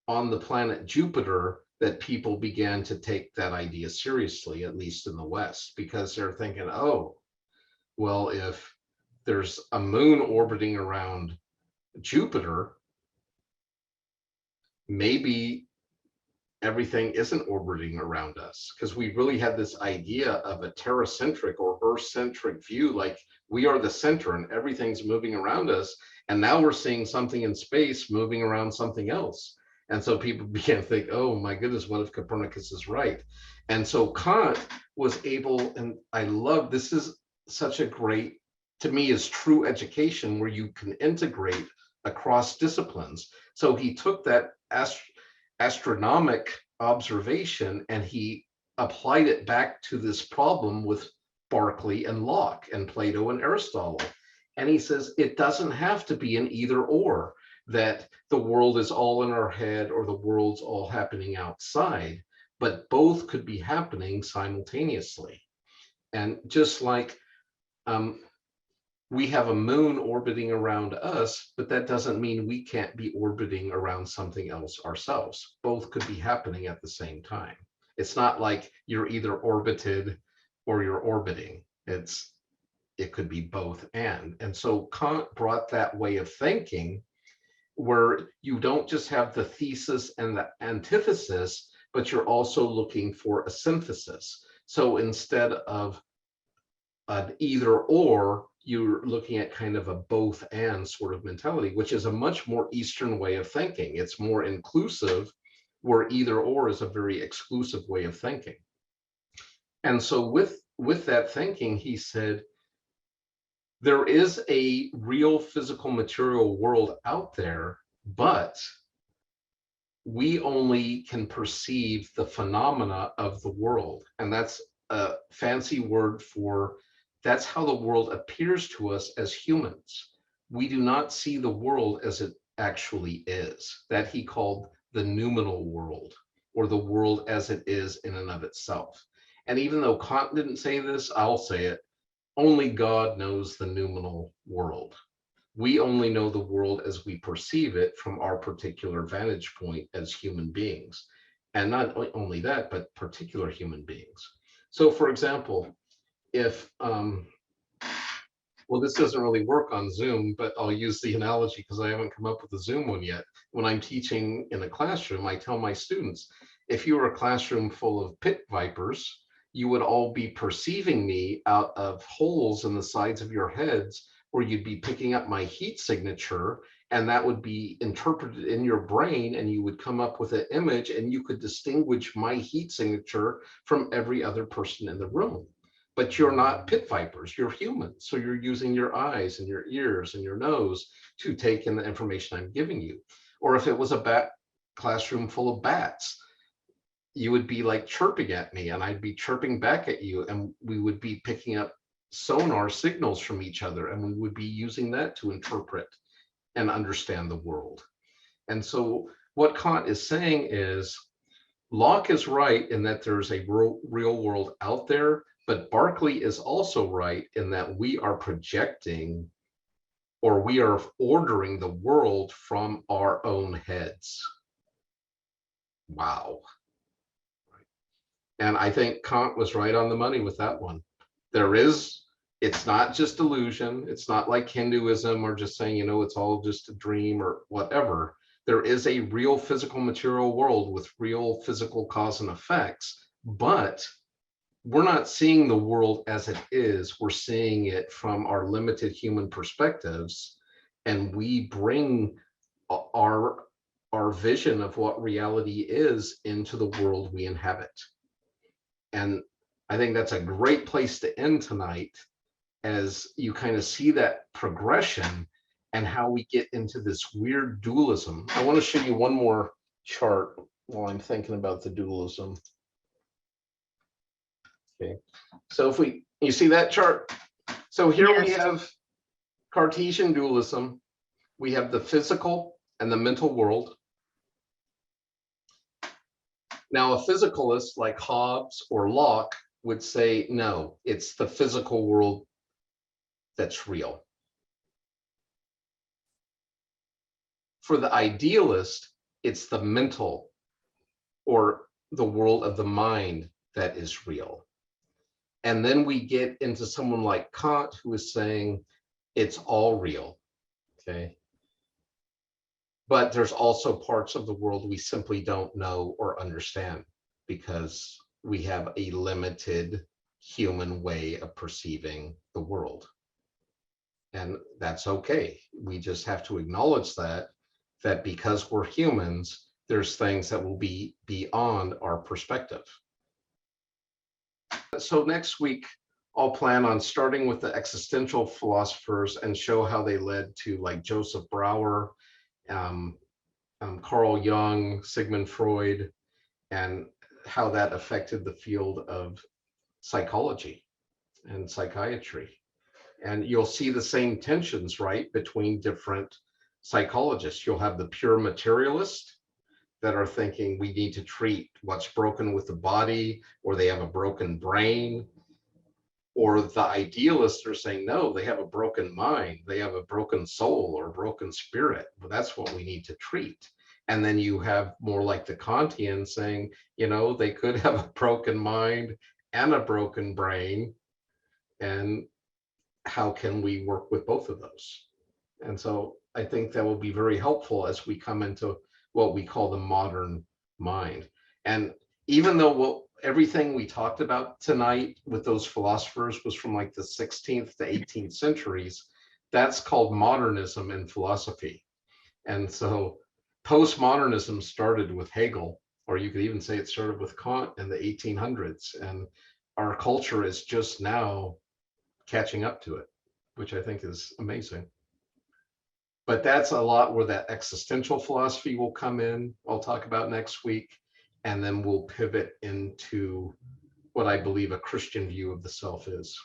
A: on the planet Jupiter that people began to take that idea seriously, at least in the West, because they're thinking, oh, well, if there's a moon orbiting around Jupiter, maybe everything isn't orbiting around us, because we really had this idea of a terracentric or Earth-centric view, like we are the center and everything's moving around us. And now we're seeing something in space moving around something else. And so people began to think, oh my goodness, what if Copernicus is right? And so Kant was able, and I love, this is such a great, to me, is true education where you can integrate across disciplines. So he took that astronomic observation and he applied it back to this problem with Berkeley and Locke and Plato and Aristotle. And he says, it doesn't have to be an either or, that the world is all in our head or the world's all happening outside, but both could be happening simultaneously. And just like we have a moon orbiting around us, but that doesn't mean we can't be orbiting around something else ourselves. Both could be happening at the same time. It's not like you're either orbited or you're orbiting. It could be both and. And so Kant brought that way of thinking where you don't just have the thesis and the antithesis, but you're also looking for a synthesis. So instead of an either or, you're looking at kind of a both and sort of mentality, which is a much more Eastern way of thinking. It's more inclusive, where either or is a very exclusive way of thinking. And so with with that thinking, he said, there is a real physical material world out there, but we only can perceive the phenomena of the world. And that's a fancy word for, that's how the world appears to us as humans. We do not see the world as it actually is. That he called the noumenal world, or the world as it is in and of itself. And even though Kant didn't say this, I'll say it. Only God knows the noumenal world. We only know the world as we perceive it from our particular vantage point as human beings. And not only that, but particular human beings. So for example, if, well, this doesn't really work on Zoom, but I'll use the analogy because I haven't come up with a Zoom one yet. When I'm teaching in a classroom, I tell my students, if you were a classroom full of pit vipers, you would all be perceiving me out of holes in the sides of your heads, where you'd be picking up my heat signature, and that would be interpreted in your brain, and you would come up with an image, and you could distinguish my heat signature from every other person in the room. But you're not pit vipers, you're humans. So you're using your eyes and your ears and your nose to take in the information I'm giving you. Or if it was a bat classroom full of bats, you would be like chirping at me and I'd be chirping back at you, and we would be picking up sonar signals from each other, and we would be using that to interpret and understand the world. And so what Kant is saying is, Locke is right in that there's a real world out there, but Berkeley is also right in that we are projecting, or we are ordering the world from our own heads. Wow. And I think Kant was right on the money with that one. It's not just illusion. It's not like Hinduism or just saying, it's all just a dream or whatever. There is a real physical material world with real physical cause and effects, but we're not seeing the world as it is. We're seeing it from our limited human perspectives, and we bring our vision of what reality is into the world we inhabit. And I think that's a great place to end tonight, as you kind of see that progression and how we get into this weird dualism. I want to show you one more chart while I'm thinking about the dualism. Okay, so you see that chart? So here we have Cartesian dualism. We have the physical and the mental world. Now, a physicalist like Hobbes or Locke would say, no, it's the physical world that's real. For the idealist, it's the mental, or the world of the mind, that is real. And then we get into someone like Kant, who is saying it's all real, okay? But there's also parts of the world we simply don't know or understand, because we have a limited human way of perceiving the world. And that's okay. We just have to acknowledge that because we're humans, there's things that will be beyond our perspective. So next week, I'll plan on starting with the existential philosophers and show how they led to like Joseph Brouwer, Carl Jung, Sigmund Freud, and how that affected the field of psychology and psychiatry. And you'll see the same tensions, right, between different psychologists. You'll have the pure materialist that are thinking we need to treat what's broken with the body, or they have a broken brain. Or the idealists are saying, no, they have a broken mind, they have a broken soul or a broken spirit. Well, that's what we need to treat. And then you have more like the Kantians saying, they could have a broken mind and a broken brain. And how can we work with both of those? And so I think that will be very helpful as we come into what we call the modern mind. And even though everything we talked about tonight with those philosophers was from like the 16th to 18th centuries, that's called modernism in philosophy. And so postmodernism started with Hegel, or you could even say it started with Kant in the 1800s. And our culture is just now catching up to it, which I think is amazing. But that's a lot where that existential philosophy will come in. I'll talk about next week. And then we'll pivot into what I believe a Christian view of the self is.